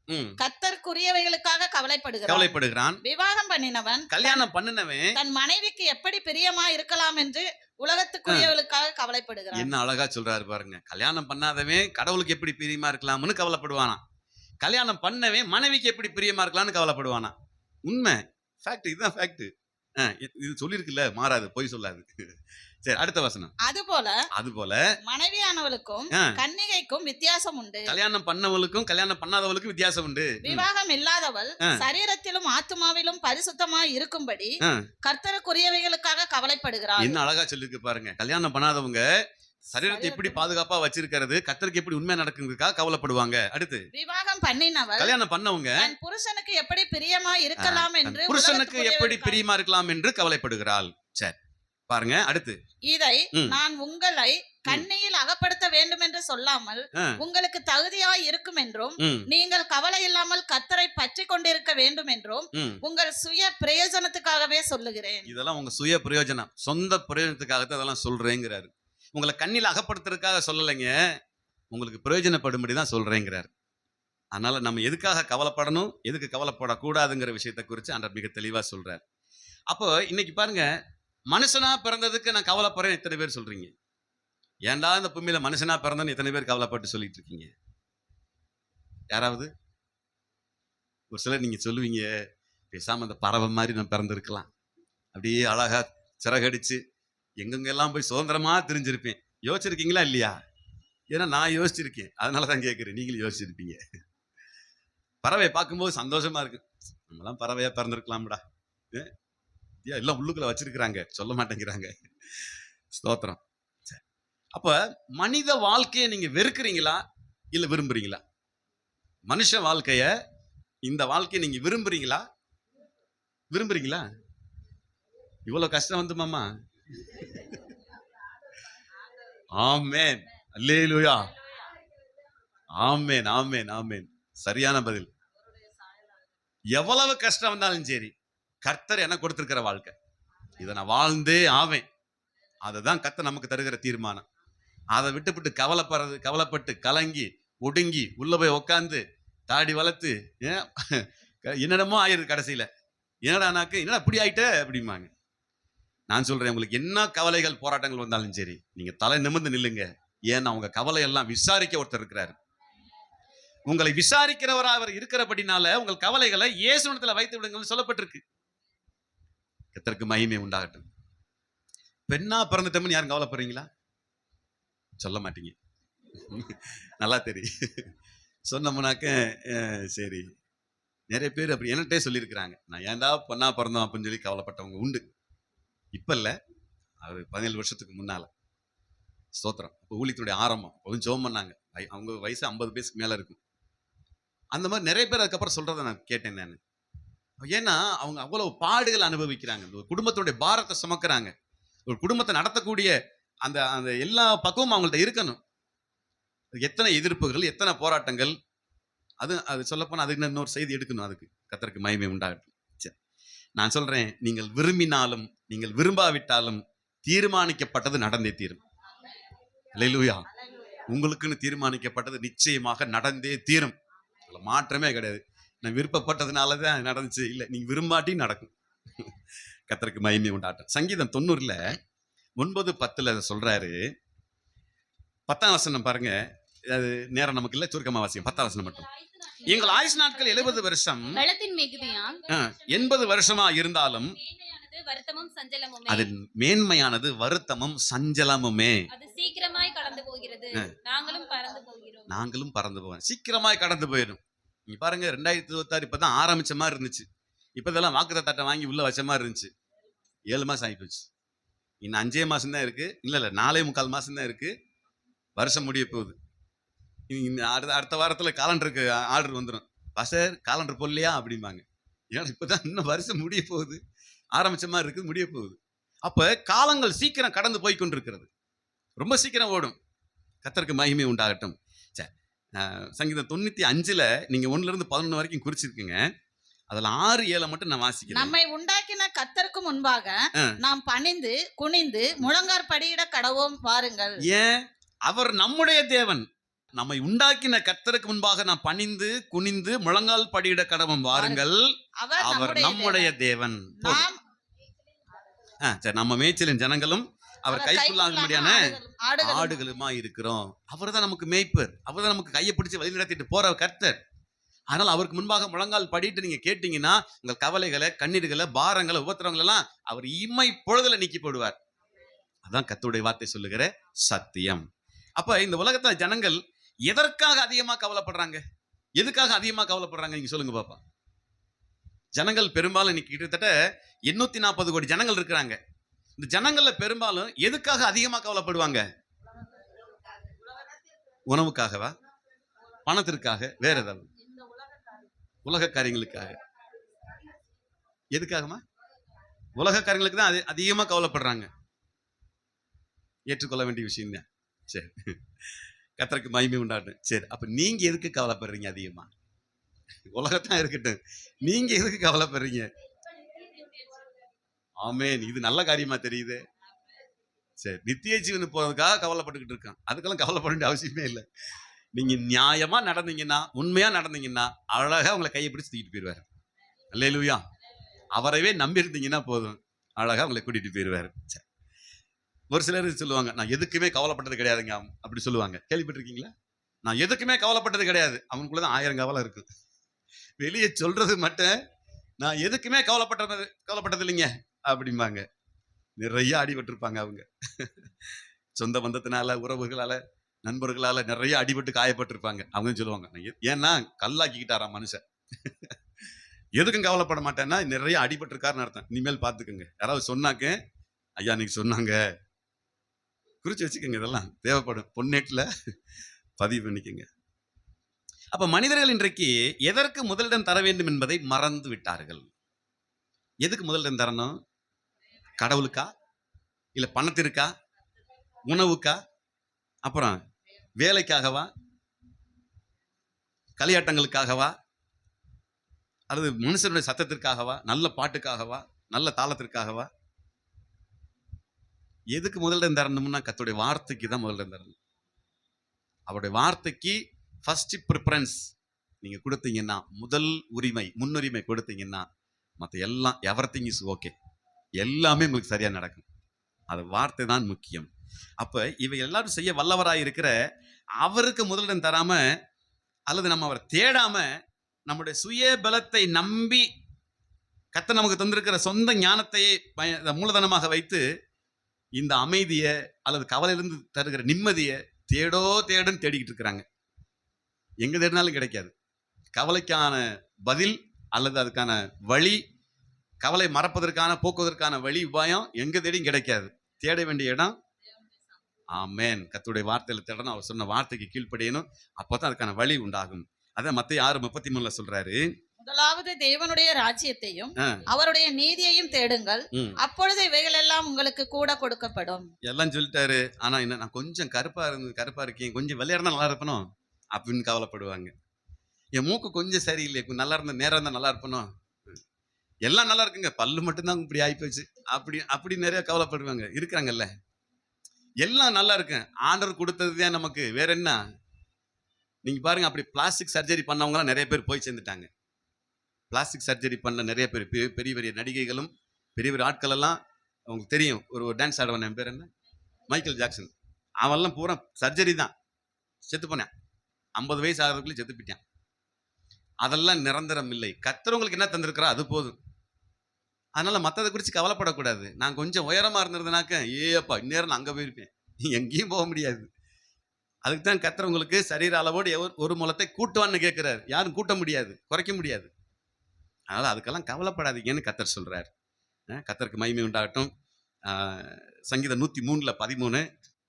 கர்த்தருக்குரியவைகளுக்காக கவலைப்படுகிறான். விவாகம் பண்ணினவன், கல்யாணம் பண்ணினவன் தன் மனைவிக்கு எப்படி பிரியமாய் இருக்கலாம் என்று உலகத்துக்குரியவர்களுக்காக கவலைப்படுகிறான். என்ன அழகா சொல்றாரு பாருங்க. கல்யாணம் பண்ணாதவன் கடவுளுக்கு எப்படி பிரியமா இருக்கலாம்னு கவலைப்படுவானா, கல்யாணம் பண்ணவன் மனைவிக்கு எப்படி பிரியமா இருக்கலாம்னு கவலைப்படுவானா. உண்மை, ஃபேக்ட், இதுதான் ஃபேக்ட். இது சொல்லிருக்குல்ல, மாறாது, பொய் சொல்லாது. சரி, அடுத்த வசனம். அதுபோல மனைவியானவளுக்கும் கன்னிகைக்கும் வித்தியாசம் உண்டு. கல்யாணம் பண்ணவளுக்கும் கல்யாணம் பண்ணாதவளுக்கும் வித்தியாசம் உண்டு. விவாகம் இல்லாதவள் சரீரத்திலும் ஆத்துமாவிலும் பரிசுத்தமாய் இருக்கும்படி கர்த்தருக்குரியவைகளுக்காக கவலைப்படுகிறாள். என்ன அழகா சொல்லிருக்கு பாருங்க. கல்யாணம் பண்ணாதவங்க சரீரத்தை எப்படி பாதுகாப்பா வச்சிருக்கிறது, கர்த்தருக்கு எப்படி உண்மை நடக்குங்கிறதுக்காக கவலைப்படுவாங்க. அடுத்து விவாகம் பண்ணினவள் கல்யாணம் பண்ணவங்க தன் புருஷனுக்கு எப்படி பிரியமா இருக்கலாம் என்று, புருஷனுக்கு எப்படி பிரியமா இருக்கலாம் என்று கவலைப்படுகிறாள். சரி பாருங்க, அடுத்து இதை நான் உங்களை கண்ணியில் அகப்படுத்த வேண்டும் என்று சொல்லாமல் உங்களுக்கு தகுதியாய் இருக்கும் என்றும், நீங்கள் கவலை இல்லாமல் கர்த்தரை பற்றி கொண்டிருக்க வேண்டும் என்றும் உங்கள் சுய பிரயோஜனத்துக்காகவே சொல்லுகிறேன். இதெல்லாம் உங்க சுய பிரயோஜனம், சொந்த பிரயோஜனத்துக்காக அதெல்லாம் சொல்றேங்கிறாரு. உங்களை கண்ணில் அகப்படுத்துறதுக்காக சொல்லலைங்க, உங்களுக்கு பிரயோஜனப்படும்படி தான் சொல்றேங்கிறார். அதனால நம்ம எதுக்காக கவலைப்படணும், எதுக்கு கவலைப்படக்கூடாதுங்கிற விஷயத்தை குறித்து ஆண்டவர் மிக தெளிவா சொல்றார். அப்போ இன்னைக்கு பாருங்க, மனுஷனா பிறந்ததுக்கு நான் கவலைப்படுறேன் எத்தனை பேர் சொல்றீங்க? ஏன்டா இந்த பூமியில மனுஷனா பிறந்தன்னு எத்தனை பேர் கவலைப்பட்டு சொல்லிட்டு இருக்கீங்க? யாராவது ஒரு சிலர் நீங்க சொல்லுவீங்க, பேசாம அந்த பறவை மாதிரி நான் பிறந்திருக்கலாம், அப்படியே அழகா சிறகடிச்சு எங்கெங்கெல்லாம் போய் சுதந்திரமா தெரிஞ்சிருப்பேன். யோசிச்சிருக்கீங்களா இல்லையா? ஏன்னா நான் யோசிச்சிருக்கேன், அதனாலதான் கேட்கிறேன், நீங்களும் யோசிச்சிருப்பீங்க. பறவையை பார்க்கும்போது சந்தோஷமா இருக்கு, நம்மளாம் பறவையா பிறந்திருக்கலாம்டா ஏன் எல்லாம் உள்ளுக்குள்ள வச்சிருக்கிறாங்க, சொல்ல மாட்டேங்கிறாங்க. ஸ்தோத்திரம். சரி. அப்ப மனித வாழ்க்கையை நீங்க வெறுக்கிறீங்களா இல்ல விரும்புறீங்களா? மனுஷ வாழ்க்கைய, இந்த வாழ்க்கையை நீங்க விரும்புறீங்களா? விரும்புறீங்களா? இவ்வளவு கஷ்டம் வந்து மாமா. ஆமென். அல்லேலூயா. ஆமென், ஆமென், ஆமென். சரியான பதில். எவ்வளவு கஷ்டம் வந்தாலும் சரி, கர்த்தர் எனக்கு கொடுத்திருக்கிற வாழ்க்கை, இதை நான் வாழ்ந்தே ஆவேன். அதுதான் கர்த்தர் நமக்கு தருகிற தீர்மானம். அதை விட்டுவிட்டு கவலைப்பட்டு கலங்கி ஒடுங்கி உள்ள போய் உட்காந்து தாடி வளர்த்து என்னடமோ ஆயிருக்கு கடைசியில. என்னடா இப்படி ஆயிட்ட அப்படிம்பாங்க. நான் சொல்றேன், உங்களுக்கு என்ன கவலைகள் போராட்டங்கள் வந்தாலும் சரி, நீங்க தலை நிமிர்ந்து நில்லுங்க. ஏன்னா உங்க கவலை எல்லாம் விசாரிக்க ஒருத்தர் இருக்கிறாரு. உங்களை விசாரிக்கிறவரா அவர் இருக்கிறபடினால உங்கள் கவலைகளை இயேசுவிடத்துல வைத்து விடுங்கன்னு சொல்லப்பட்டிருக்கு. கர்த்தருக்கு மகிமை உண்டாகட்டும். பெண்ணா பிறந்துட்டோம்னு யாரும் கவலைப்படுறீங்களா? சொல்ல மாட்டீங்க. நல்லா தெரியும். சொன்னோம்னாக்க சரி, நிறைய பேர் அப்படி என்கிட்டே சொல்லியிருக்கிறாங்க, நான் ஏன்டா பொண்ணா பிறந்தோம் அப்படின்னு சொல்லி கவலைப்பட்டவங்க உண்டு. இப்ப இல்ல, அது 17 வருஷத்துக்கு முன்னால. ஸ்தோத்திரம். இப்போ ஊழியத்தினுடைய ஆரம்பம் கொஞ்சம் ஜெபம் பண்ணாங்க. அவங்க வயசு 50 வயசுக்கு மேல இருக்கும். அந்த மாதிரி நிறைய பேர் அதுக்கப்புறம் சொல்றதை நான் கேட்டேன் நான். ஏன்னா அவங்க அவ்வளவு பாடுகள் அனுபவிக்கிறாங்க, ஒரு குடும்பத்தினுடைய பாரத்தை சுமக்கிறாங்க. ஒரு குடும்பத்தை நடத்தக்கூடிய அந்த அந்த எல்லா பக்குவமும் அவங்கள்ட்ட இருக்கணும். எத்தனை எதிர்ப்புகள், எத்தனை போராட்டங்கள், அது சொல்லப்போனால் அதுக்கு இன்னொரு செய்தி எடுக்கணும். அதுக்கு கர்த்தருக்கு மகிமை உண்டாகட்டும். சரி, நான் சொல்றேன், நீங்கள் விரும்பினாலும் நீங்கள் விரும்பாவிட்டாலும் தீர்மானிக்கப்பட்டது நடந்தே தீரும். அல்லேலூயா. உங்களுக்குன்னு தீர்மானிக்கப்பட்டது நிச்சயமாக நடந்தே தீரும். மாற்றமே கிடையாது. நான் விருப்பப்பட்டதுனாலதான் நடந்துச்சு இல்லை, நீங்க விரும்பாட்டி நடக்கும். கர்த்தருக்கு மகிமை உண்டாகட்டும். சங்கீதம் 90 9:10 சொல்றாரு. 10ஆம் வசனம் பாருங்க. அது நேரம் நமக்கு இல்ல, சுருக்கமா வாசிக்கும். 10ஆம் வசனம் மட்டும். எங்கள் ஆயுசு நாட்கள் 70 வருஷம், பலத்தின் மிகுதியால் 80 வருஷமா இருந்தாலும் வருத்தமும் சஞ்சலமுமே, அது மேன்மையானது வருத்தமும் சஞ்சலமுமே. அது சீக்கிரமாய் கடந்து போகிறது, நாங்களும் பறந்து போகிறோம். நாங்களும் பறந்து போவோம், சீக்கிரமாய் கடந்து போயிடும். நீங்க பாருங்க, 2026 இப்பதான் ஆரம்பிச்ச மாதிரி இருந்துச்சு. இப்பதெல்லாம் வாக்குத்தத்தம் வாங்கி உள்ள வச்ச மாதிரி இருந்துச்சு. 7 மாசம் ஆகி போச்சு. இன்னும் 5 மாசம் தான் இருக்கு. இல்ல 4.25 மாசம் தான் இருக்கு. வருஷம் முடிய போகுது. அடுத்த வாரத்துல காலண்டருக்கு ஆர்டர் வந்துடும். பாஸ்டர் காலண்டர் போடலையா அப்படிம்பாங்க. ஏன்னா இப்பதான் இன்னும் வருஷம் முடிய போகுது, ஆரம்பிச்ச மாதிரி இருக்கு, முடிய போகுது. அப்ப காலங்கள் சீக்கிரம் கடந்து போய் கொண்டிருக்கிறது, ரொம்ப சீக்கிரம் ஓடும். கர்த்தருக்கு மகிமை உண்டாகட்டும். சரி, சங்கீதம் 95 நீங்க 1-11 வரைக்கும் குறிச்சிருக்கீங்க. அதுல 6-7 மட்டும் நான் வாசிக்கிறேன். நம்மை உண்டாக்கின கர்த்தருக்கு முன்பாக நாம் பணிந்து குனிந்து முழங்காற்படியிட கடவோம் வாருங்கள். ஏன்? அவர் நம்முடைய தேவன். நம்மை உண்டாக்கின கர்த்தருக்கு முன்பாக நாம் பணிந்து குனிந்து முழங்கால் படியிட கடவோம் வாருங்கள். அவர் நம்முடைய தேவன். சரி, நம்ம மேய்ச்சலின் ஜனங்களும் அவர் கைக்குள்ளாகும்படியான ஆடுகளுமா இருக்கிறோம். அவர் தான் நமக்கு மேய்ப்பர். அவர் தான் நமக்கு கையை பிடிச்சு வழி நடத்திட்டு போற கர்த்தர். ஆனால் அவருக்கு முன்பாக முழங்கால் படிட்டு நீங்க கேட்டீங்கன்னா உங்கள் கவலைகளை, கண்ணீர்களை, பாரங்களை, உபத்திரங்கள் எல்லாம் அவர் இம்மை பொழுதுல நீக்கி போடுவார். அதான் கர்த்தருடைய வார்த்தை சொல்லுகிற சத்தியம். அப்ப இந்த உலகத்துல ஜனங்கள் எதற்காக அதிகமா கவலைப்படுறாங்க? எதுக்காக அதிகமா கவலைப்படுறாங்க? நீங்க சொல்லுங்க பாப்பா. ஜனங்கள் பெரும்பாலும் இன்னைக்கு கிட்டத்தட்ட 840 கோடி ஜனங்கள் இருக்கிறாங்க. இந்த ஜனங்கள்ல பெரும்பாலும் எதுக்காக அதிகமா கவலைப்படுவாங்க? உணவுக்காகவா? பணத்திற்காக? வேற ஏதாவது? உலக காரியங்களுக்காக. எதுக்காகமா? உலக காரியங்களுக்கு தான் அதிகமா கவலைப்படுறாங்க. ஏற்றுக்கொள்ள வேண்டிய விஷயம் தான். சரி, கர்த்தருக்கு மகிமை உண்டாகட்டும். சரி, அப்ப நீங்க எதுக்கு கவலைப்படுறீங்க அதிகமா? உலகத்தான் இருக்கட்டும், நீங்க எதுக்கு கவலைப்படுறீங்க? ஆமென். இது நல்ல காரியமா தெரியுது. சரி, நித்திய ஜீவன் போறதுக்காக கவலைப்பட்டுக்கிட்டு இருக்கான். அதுக்கெல்லாம் கவலைப்பட வேண்டிய அவசியமே இல்லை. நீங்க நியாயமா நடந்தீங்கன்னா, உண்மையா நடந்தீங்கன்னா, அழகா உங்களை கையை பிடிச்சு தூக்கிட்டு போயிடுவாரு. அல்லேலூயா. அவரவே நம்பி இருந்தீங்கன்னா போதும், அழகா உங்களை கூட்டிட்டு போயிடுவாரு. சரி, ஒரு சிலர் சொல்லுவாங்க, நான் எதுக்குமே கவலைப்பட்டது கிடையாதுங்க அப்படி சொல்லுவாங்க. கேள்விப்பட்டிருக்கீங்களா? நான் எதுக்குமே கவலைப்பட்டது கிடையாது. அவனுக்குள்ளதான் 1000 கவலை இருக்கு. வெளியே சொல்றது மட்டும் நான் எதுக்குமே கவலைப்பட்டது இல்லைங்க அப்படிம்பாங்க. நிறைய அடிபட்டிருப்பாங்க அவங்க. சொந்த பந்தத்தினால, உறவுகளால, நண்பர்களால நிறைய அடிபட்டு காயப்பட்டிருப்பாங்க. அவங்க சொல்லுவாங்க, ஏன்னா கல்லாக்கிக்கிட்டாராம் மனுஷன். எதுக்கும் கவலைப்பட மாட்டேன்னா நிறைய அடிபட்டிருக்காருன்னு அர்த்தம். இனிமேல் பார்த்துக்கோங்க. யாராவது சொன்னாக்க, ஐயா இன்னைக்கு சொன்னாங்க, குறிச்சு வச்சுக்கோங்க. இதெல்லாம் தேவைப்படும். பொன்னேட்டில் பதிவு பண்ணிக்கோங்க. அப்ப மனிதர்கள் இன்றைக்கு எதற்கு முதலிடம் தர வேண்டும் என்பதை மறந்து விட்டார்கள். எதுக்கு முதலிடம் தரணும்? கடவுளுக்கா, இல்ல பணத்திற்கா, உணவுக்கா, அப்புறம் வேலைக்காகவா, களியாட்டங்களுக்காகவா, அல்லது மனுஷனுடைய சத்தத்திற்காகவா, நல்ல பாட்டுக்காகவா, நல்ல தாளத்திற்காகவா? எதுக்கு முதலிடம் தரணும்னா கர்த்தருடைய வார்த்தைக்கு தான் முதலிடம் தரணும். அவருடைய வார்த்தைக்கு ஃபர்ஸ்ட் ப்ரிஃபரன்ஸ் நீங்க கொடுத்தீங்கன்னா, முதல் உரிமை, முன்னுரிமை கொடுத்தீங்கன்னா, மற்ற எல்லாம் எவரிதிங் இஸ் ஓகே, எல்லாமே உங்களுக்கு சரியா நடக்கும். அது வார்த்தை தான் முக்கியம். அப்ப இவை எல்லாரும் செய்ய வல்லவராய் இருக்கிற அவருக்கு முதலிடம் தராம, அல்லது நம்ம அவரை தேடாம, நம்முடைய சுய பலத்தை நம்பி கர்த்தர் நமக்கு தந்திருக்கிற சொந்த ஞானத்தையே மூலதனமாக வைத்து இந்த அமைதியை அல்லது கவலையிலிருந்து தருகிற நிம்மதியை தேடுன்னு தேடிக்கிட்டு இருக்கிறாங்க. எங்க தேடினாலும் கிடைக்காது. கவலைக்கான பதில் அல்லது அதுக்கான வழி, கவலை மறப்பதற்கான போக்குவதற்கான வழி உபாயம் எங்க தேடியும் கிடைக்காது. தேட வேண்டிய இடம் ஆமென், கர்த்தருடைய வார்த்தையில தேடணும். அவர் சொன்ன வார்த்தைக்கு கீழ்ப்படியணும். அப்பதான் அதுக்கான வழி உண்டாகும். அதான் மத்தேயு 6:33 சொல்றாரு, முதலாவது தேவனுடைய ராஜ்யத்தையும் அவருடைய நீதியையும் தேடுங்கள், அப்பொழுது இவைகள் எல்லாம் உங்களுக்கு கூட கொடுக்கப்படும். எல்லாம் சொல்லிட்டாரு. ஆனா என்ன, நான் கொஞ்சம் கருப்பா இருக்கேன், கொஞ்சம் விளையாடுனா நல்லா இருப்பணும் அப்படின்னு கவலைப்படுவாங்க. என் மூக்கு கொஞ்சம் சரியில்லை, நல்லா இருந்தா நேரம் இருந்தா நல்லா இருப்பணும். எல்லாம் நல்லா இருக்குங்க, பல்லு மட்டும்தான் இப்படி ஆயிப்போச்சு அப்படி நிறைய கவலைப்படுவாங்க. இருக்கிறாங்கல்ல, எல்லாம் நல்லா இருக்கு, ஆண்டவர் கொடுத்ததுதான் நமக்கு, வேற என்ன? நீங்க பாருங்க, அப்படி பிளாஸ்டிக் சர்ஜரி பண்ணவங்க எல்லாம் நிறைய பேர் போய் சேர்ந்துட்டாங்க. பிளாஸ்டிக் சர்ஜரி பண்ண நிறைய பேர், பெரிய பெரிய நடிகைகளும் பெரிய பெரிய ஆட்கள் எல்லாம் உங்களுக்கு தெரியும். ஒரு டான்ஸ் ஆடுவான், என் பேர் என்ன, மைக்கேல் ஜாக்சன். அவன்லாம் பூரா சர்ஜரி தான், செத்து போனேன். 50 வயசு ஆகிறதுக்குள்ளே செத்து போயிட்டான். அதெல்லாம் நிரந்தரம் இல்லை. கர்த்தர் உங்களுக்கு என்ன தந்திருக்கிறா அது போதும். அதனால மற்றதை குறித்து கவலைப்படக்கூடாது. நான் கொஞ்சம் உயரமா இருந்திருந்தேனாக்க, ஏப்பா இந்நேரம் நான் அங்கே போயிருப்பேன், எங்கேயும் போக முடியாது. அதுக்கு தான் கர்த்தர் உங்களுக்கு சரீர அளவோடு ஒரு முலத்தை கூட்டுவான்னு கேட்கிறார். யாரும் கூட்ட முடியாது, குறைக்க முடியாது. அதனால அதுக்கெல்லாம் கவலைப்படாதீங்கன்னு கர்த்தர் சொல்றார். கர்த்தருக்கு மகிமை உண்டாகட்டும். சங்கீதம் 103:13,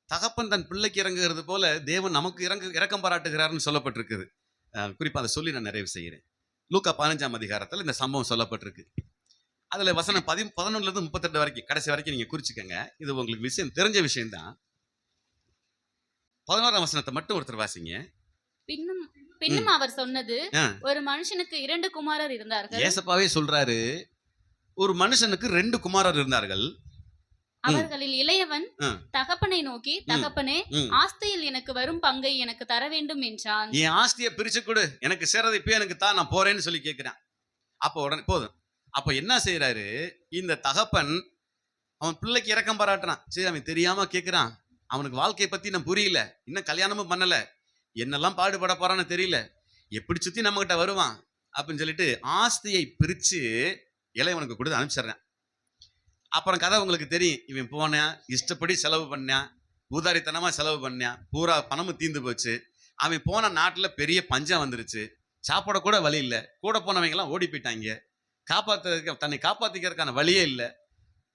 தகப்பன் தன் பிள்ளைக்கு இறங்குகிறது போல தேவன் நமக்கு இரக்கம் பாராட்டுகிறார்னு சொல்லப்பட்டிருக்குது. குறிப்பா அதை சொல்லி நான் நிறைவு செய்கிறேன். லூக்கா 15ஆம் அதிகாரத்தில் இந்த சம்பவம் சொல்லப்பட்டிருக்கு. அதுல வசனம் 11 38 வரைக்கும், கடைசி வரைக்கும் நீங்க குறிச்சுக்கங்க. இது உங்களுக்கு விஷயம் தெரிஞ்ச விஷயம் தான். 11ஆம் வசனத்தை மட்டும் ஒருத்தர் வாசிங்க. பின்னும் அவர் சொன்னது, ஒரு மனுஷனுக்கு 2 குமாரர் இருந்தார்கள். ஏசப்பாவே சொல்றாரு, ஒரு மனுஷனுக்கு 2 குமாரர் இருந்தார்கள். அவர்களில் இளையவன் தகப்பனை நோக்கி, தகப்பனே, ஆஸ்தியில் எனக்கு வரும் பங்கை எனக்கு தர வேண்டும் என்றான். என் ஆஸ்தியை பிரிச்சு கொடு, எனக்கு சேரதை இப்ப எனக்கு தான், நான் போறேன்னு சொல்லி கேட்கிறான். அப்ப உடனே போதும். அப்ப என்ன செய்யறாரு இந்த தகப்பன், அவன் பிள்ளைக்கு இரக்கம் பாராட்டுறான். சரி, அவன் தெரியாம கேட்கிறான், அவனுக்கு வாழ்க்கையை பத்தி நான் புரியல, இன்னும் கல்யாணமும் பண்ணல, என்னெல்லாம் பாடுபட போறான்னு தெரியல, எப்படி சுத்தி நம்ம கிட்ட வருவான் அப்படின்னு சொல்லிட்டு ஆஸ்தியை பிரிச்சு இளையவனுக்கு கொடுத்து அனுப்பிச்சிடுறேன். அப்புறம் கதை உங்களுக்கு தெரியும். இவன் போனான், இஷ்டப்படி செலவு பண்ணான், ஊதாரித்தனமா செலவு பண்ணான், பூரா பணமும் தீர்ந்து போச்சு. அவன் போன நாட்டுல பெரிய பஞ்சம் வந்துருச்சு, சாப்பிட கூட வழி இல்லை. கூட போனவங்க எல்லாம் ஓடி போயிட்டாங்க, தன்னை காப்பாத்திக்கிறதுக்கான வழியே இல்லை.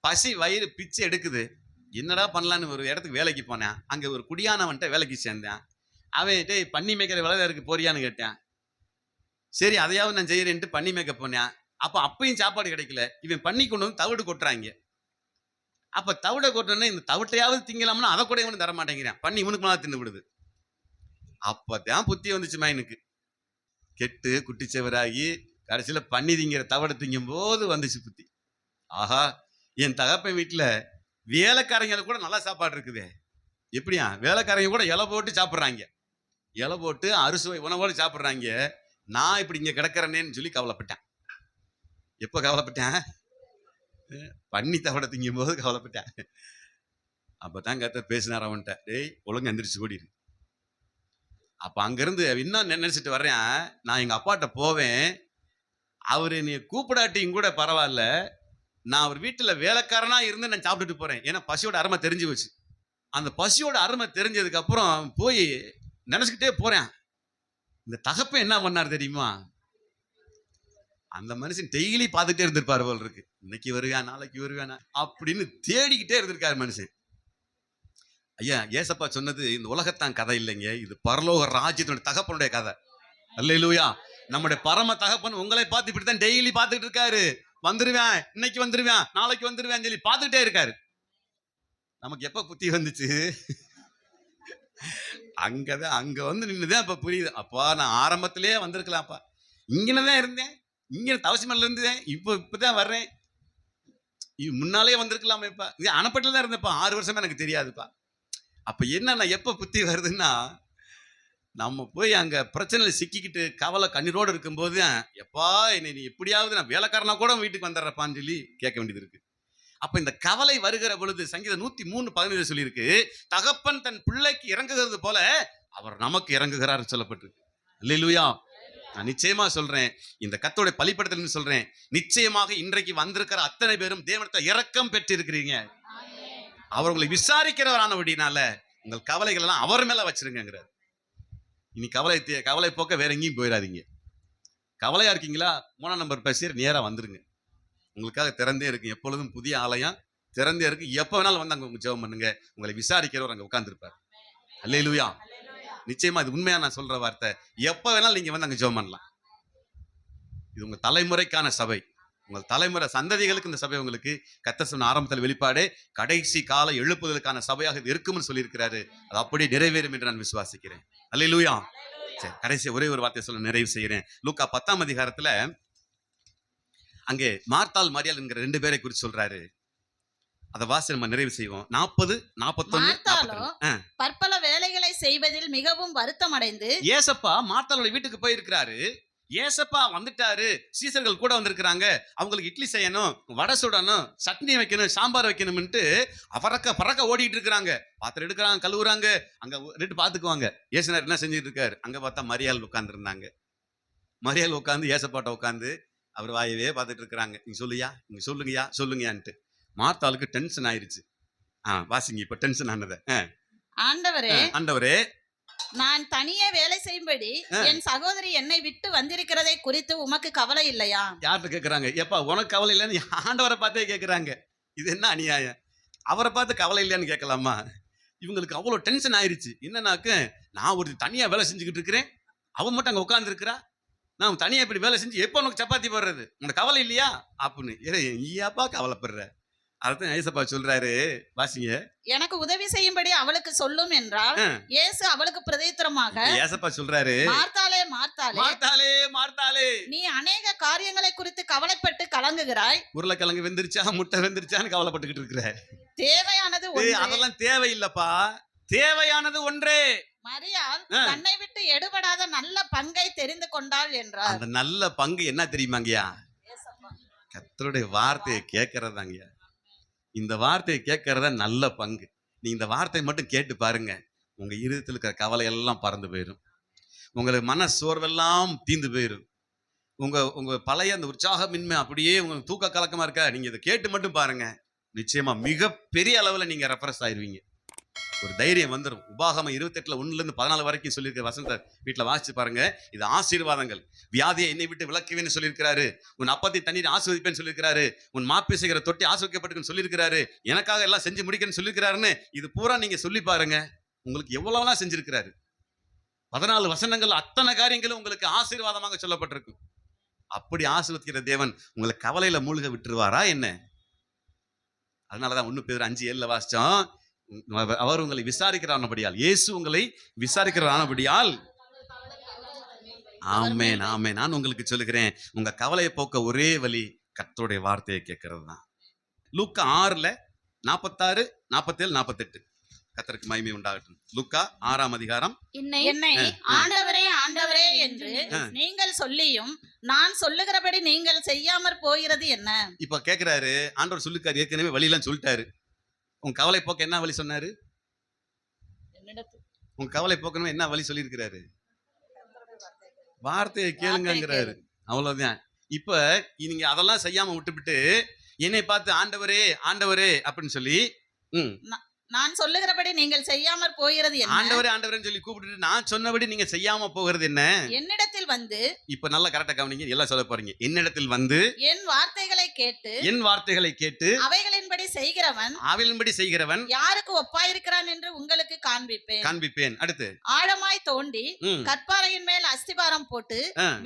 பசி வயிறு பிச்சு எடுக்குது. என்னடா பண்ணலான்னு ஒரு இடத்துக்கு வேலைக்கு போனேன். அங்க ஒரு குடியானவன்ட்ட வேலைக்கு சேர்ந்தேன். அவன் டேய் பன்னி மேய்க்கிற வேலை இருக்கு, போறியான்னு கேட்டேன். சரி அதையாவது நான் செய்யறேன்ட்டு பன்னி மேய்க்க போனேன். அப்பயும் சாப்பாடு கிடைக்கல. இவன் பண்ணி கொண்டு வந்து தவிடு கொட்டுறாங்க. அப்ப தவிடை கொட்டணும்னா இந்த தவிட்டையாவது திங்கலாம்னா அதை கூட இவனு தர மாட்டேங்கிறான். பண்ணி இவனுக்கு மேலே தின்னு விடுது. அப்பதான் புத்தி வந்துச்சு மைனுக்கு. கெட்டு குட்டிச்சவராகி கடைசியில பண்ணி திங்கிற தவிட திங்கும் போது வந்துச்சு புத்தி. ஆஹா, என் தகப்பன் வீட்டுல வேலைக்காரங்க கூட நல்லா சாப்பாடு இருக்குதே. எப்படியா, வேலைக்காரங்க கூட இலை போட்டு சாப்பிட்றாங்க, இலை போட்டு அறுசுவை உணவோடு சாப்பிட்றாங்க. நான் இப்படி இங்க கிடக்கிறேன்னு சொல்லி கவலைப்பட்டேன். எப்ப கவலைப்பட்டேன்? பண்ணி தவிட திங்கும் போது கவலைப்பட்டேன். அப்பதான் கர்த்தர் பேசினார் அவன்கிட்ட, டேய் ஒழுங்கு எந்திரிச்சு ஓடிடு. அப்ப அங்கிருந்து இன்னும் நினைச்சிட்டு வர்றேன், நான் எங்க அப்பாட்ட போவேன், அவரு நீ கூப்பிடாட்டியும் கூட பரவாயில்ல, நான் அவர் வீட்டுல வேலைக்காரனா இருந்து நான் சாப்பிட்டுட்டு போறேன். ஏன்னா பசியோட அருமை தெரிஞ்சு வச்சு. அந்த பசியோட அருமை தெரிஞ்சதுக்கு அப்புறம் போய் நினைச்சுக்கிட்டே போறேன். இந்த தகப்பன் என்ன பண்ணார் தெரியுமா? அந்த மனுஷன் டெய்லி பார்த்துட்டே இருந்திருப்பாரு போல் இருக்கு. இன்னைக்கு வருவேன், நாளைக்கு வருவேன் அப்படின்னு தேடிக்கிட்டே இருந்திருக்காரு மனுஷன். ஐயா, ஏசப்பா சொன்னது இந்த உலகத்தான் கதை இல்லைங்க, இது பரலோக ராஜ்யத்தினுடைய தகப்பனுடைய கதை. அல்லேலூயா. நம்முடைய பரம தகப்பன் உங்களை பார்த்து இப்படித்தான் டெய்லி பார்த்துட்டு இருக்காரு. வந்துருவேன், இன்னைக்கு வந்துருவேன், நாளைக்கு வந்துருவேன் சொல்லி பார்த்துட்டே இருக்காரு. நமக்கு எப்ப புத்தி வந்துச்சு? அங்க வந்து நின்னுதான் இப்ப புரியுது. அப்பா, நான் ஆரம்பத்திலேயே வந்திருக்கலாம்ப்பா, இங்கதான் இருந்தேன், இங்க தவசிமல்ல இருந்தேன், இப்பதான் வர்றேன், முன்னாலே வந்திருக்கலாமேப்பா, இங்க அணப்பட்டுல தான் இருந்தேன்ப்பா, 6 வருஷமா எனக்கு தெரியாதுப்பா. அப்ப என்ன எப்ப புத்தி வருதுன்னா, நம்ம போய் அங்க பிரச்சனையில சிக்கிக்கிட்டு கவலை கண்ணீரோடு இருக்கும்போது, எப்பா என்னை நீ எப்படியாவது நான் வேலைக்காரனா கூட வீட்டுக்கு வந்துடுறப்பான்னு சொல்லி கேட்க வேண்டியது இருக்கு. அப்ப இந்த கவலை வருகிற பொழுது சங்கீதம் 103:15 சொல்லியிருக்கு, தகப்பன் தன் பிள்ளைக்கு இறங்குகிறது போல அவர் நமக்கு இறங்குகிறார் சொல்லப்பட்டிருக்கு. அல்லேலூயா. நான் நிச்சயமா சொல்றேன், இந்த கர்த்தருடைய பலிபீடத்தில் சொல்றேன், நிச்சயமாக இன்றைக்கு வந்திருக்கிற அத்தனை பேரும் தேவனிடத்தில் இரக்கம் பெற்று இருக்கிறீங்க. அவர் உங்களை விசாரிக்கிறவரானபடினால உங்கள் கவலைகள் எல்லாம் அவர் மேல வச்சிருங்கிறார். இனி கவலை போக்க வேற எங்கேயும் போயிடாதீங்க. கவலையா இருக்கீங்களா, 3ஆம் நம்பர் பேசியர் நேரா வந்துருங்க. உங்களுக்காக திறந்தே இருக்கு, எப்பொழுதும் புதிய ஆலயம் திறந்தே இருக்கு. எப்ப வேணாலும் வந்து அங்க ஜெபம் பண்ணுங்க, உங்களை விசாரிக்கிறவர் அங்க உட்கார்ந்துருப்பார். அல்லேலூயா. நிச்சயமா இது உண்மையா நான் சொல்ற வார்த்தை. எப்ப வேணாலும் நீங்க வந்து அங்க ஜெபம் பண்ணலாம். இது உங்க தலைமுறைக்கான சபை, உங்கள் தலைமுறை சந்ததிகளுக்கு இந்த சபை உங்களுக்கு கர்த்தர் சொன்ன ஆரம்பத்தில் வெளிப்பாடு கடைசி கால எழுப்புதலுக்கான சபையாக இது இருக்கும்னு சொல்லியிருக்கிறாரு. அது அப்படியே நிறைவேறும் என்று நான் விசுவாசிக்கிறேன். அல்லேலூயா. சரி, கடைசி ஒரே ஒரு வார்த்தை சொல்ல நிறைவு செய்கிறேன். லூக்கா 10ஆம் அதிகாரத்துல அங்கே மார்த்தாள் மரியாள் என்கிற 2 பேரை குறித்து சொல்றாரு. அதை வாசி நம்ம நிறைவு செய்வோம். 40, 41, 42. பற்பல வேலைகளை செய்வதில் மிகவும் வருத்தம் அடைந்து ஏசப்பா மார்த்தாளுடைய வீட்டுக்கு போயிருக்கிறாரு. ஏசப்பா வந்துட்டாரு, சீசர்கள் கூட வந்திருக்கிறாங்க, அவங்களுக்கு இட்லி செய்யணும், வடை சுடணும், சட்னி வைக்கணும், சாம்பார் வைக்கணும்ட்டு பறக்க ஓடிட்டு இருக்கிறாங்க. பாத்திரம் எடுக்கிறாங்க, கழுவுறாங்க, அங்க 2 பாத்துக்குவாங்க. ஏசுனார் என்ன செஞ்சுட்டு இருக்காரு. அங்க பார்த்தா மரியாள் உட்கார்ந்து இருந்தாங்க. மரியாள் உட்காந்து ஏசப்பாட்ட உட்காந்து அவர் வாயவே பார்த்துட்டு இருக்கிறாங்க. நீங்க சொல்லுயா, நீங்க சொல்லுங்கயான்ட்டு. மார்த்தாளுக்கு டென்ஷன் ஆயிருச்சு. வாசிங்க இப்ப டென்ஷன் ஆனத. ஆண்டவரே, நான் தனியே வேலை செய்யும்படி என் சகோதரி என்னை விட்டு வந்திருக்கிறதை குறித்து உமக்கு கவலை இல்லையா? யார்கிட்ட கேட்கறாங்க? எப்பா உனக்கு கவலை இல்லைன்னு ஆண்டவரை பார்த்தே கேட்கறாங்க. இது என்ன அநியாயம்? அவரை பார்த்து கவலை இல்லையான்னு கேட்கலாமா? இவங்களுக்கு அவ்வளவு டென்ஷன் ஆயிருச்சு. என்னன்னாக்க, நான் ஒரு தனியா வேலை செஞ்சுக்கிட்டு இருக்கிறேன், அவன் மட்டும் அங்க உட்கார்ந்து இருக்கிறா, நான் தனியா இப்படி வேலை செஞ்சு எப்ப உனக்கு சப்பாத்தி போடுறது, உனக்கு கவலை இல்லையா அப்படின்னு. ஏப்பா கவலைப்படுற? அதுதான் ஏசப்பா சொல்றாரு, வாசிங்க. எனக்கு உதவி செய்யும்படி அவளுக்கு சொல்லும் என்றால் இயேசு அவளுக்கு பிரதித்திரமாக ஏசப்பா சொல்றாரு, மார்த்தாளே மார்த்தாளே மார்த்தாளே மார்த்தாளே, நீ அநேக காரியங்களை குறித்து கவலைப்பட்டு கலங்குகிறாய். உருளைக்கிழங்கு வெந்திருச்சா முட்டை வெந்திருச்சான்னு கவலைப்பட்டுக்கிட்டு இருக்கிற. தேவையானது அதெல்லாம் தேவையில்லப்பா, தேவையானது ஒன்றே. மரியாள் தன்னை விட்டு எடுபடாத நல்ல பங்கை தெரிந்து கொண்டாள் என்றார். அந்த நல்ல பங்கு என்ன தெரியுமாங்கய்யா? கர்த்தருடைய வார்த்தையை கேட்கறதாங்கய்யா. இந்த வார்த்தையை கேட்கறத நல்ல பங்கு. நீ இந்த வார்த்தையை மட்டும் கேட்டு பாருங்க, உங்க இருதயத்தில் இருக்கிற கவலை எல்லாம் பறந்து போயிடும். உங்களுக்கு மன சோர்வெல்லாம் தீந்து போயிடும். உங்க பழைய அந்த உற்சாகமின்மை அப்படியே உங்களுக்கு தூக்க கலக்கமா இருக்கா, நீங்க இதை கேட்டு மட்டும் பாருங்க, நிச்சயமா மிகப்பெரிய அளவுல நீங்க ரெஃபரன்ஸ் ஆயிருவீங்க. ஒரு தைரியம் வந்துடும். உபாகமம் 28 1 - 14 வரைக்கும் சொல்லியிருக்கிற வசனத்தை வீட்டுல வாசிச்சு பாருங்க. இது ஆசீர்வாதங்கள். வியாதியை என்னை விட்டு விலக்குவேன்னு சொல்லியிருக்கிறாரு. உன் அப்பத்தை தண்ணீர் ஆசீர்வதிப்பேன்னு சொல்லியிருக்கிறாரு. உன் மாப்பி செய்கிற தொட்டி ஆசீர்வதிக்கப்பட்டிருக்குன்னு சொல்லியிருக்கிறாரு. எனக்காக எல்லாம் செஞ்சு முடிக்கன்னு சொல்லியிருக்கிறாருன்னு இது பூரா நீங்க சொல்லி பாருங்க, உங்களுக்கு எவ்வளவுலாம் செஞ்சிருக்கிறாரு. 14 வசனங்கள் அத்தனை காரியங்களும் உங்களுக்கு ஆசீர்வாதமாக சொல்லப்பட்டிருக்கு. அப்படி ஆசீர்வதிக்கிற தேவன் உங்களை கவலையில மூழ்க விட்டுருவாரா என்ன? அதனாலதான் 1 பேதுரு 5:7 வாசிச்சோம். அவர் உங்களை விசாரிக்கிறானபடியால், இயேசு உங்களை விசாரிக்கிறானபடியால். ஆமென் ஆமென். நான் உங்களுக்கு சொல்லுகிறேன், உங்க கவலையை போக்க ஒரே வழி கர்த்தருடைய வார்த்தையை கேட்கறது தான். லூக்கா 6:46, 47, 48. கர்த்தருக்கு மகிமை உண்டாகட்டும். லூக்கா 6ஆம் அதிகாரம். என்னை ஆண்டவரே ஆண்டவரே என்று நீங்கள் சொல்லியும் நான் சொல்லுகிறபடி நீங்கள் செய்யாமற் போகிறது என்ன? இப்ப கேட்கிறாரு ஆண்டவர், சொல்லிருக்காரு, ஏற்கனவே வழியெல்லாம் சொல்லிட்டாரு. உன் கவலை போக்க என்ன வழி சொன்னாரு? உன் கவலை போக்கணும் என்ன வழி சொல்லியிருக்கிறாரு? வார்த்தையை கேளுங்கிறாரு. அவ்வளவுதான். இப்ப நீங்க அதெல்லாம் செய்யாம விட்டுவிட்டு என்னை பார்த்து ஆண்டவரே ஆண்டவரே அப்படின்னு சொல்லி நான் சொல்லுகிறபடி நீங்கள் செய்யாமற் போகிறது என்ன? ஆண்டவரே ஆண்டவரேன்னு சொல்லி கூப்பிட்டு நான் சொன்னபடி நீங்க செய்யாம போகிறது என்ன? என்னிடத்தில் வந்து இப்ப நல்லா கரெக்டா கவனிங்க, எல்லாம் சொல்ல போறீங்க. என்னிடத்தில் வந்து என் வார்த்தைகளை கேட்டு என் வார்த்தைகளை கேட்டு அவைகளின்படி செய்கிறவன் ஆவிலின்படி செய்கிறவன் யாருக்கு ஒப்பாயிருக்கிறான் என்று உங்களுக்கு காண்பிப்பேன். அடுத்து ஆழமாய் தோண்டி கற்பாறையின் மேல் அஸ்திபாரம் போட்டு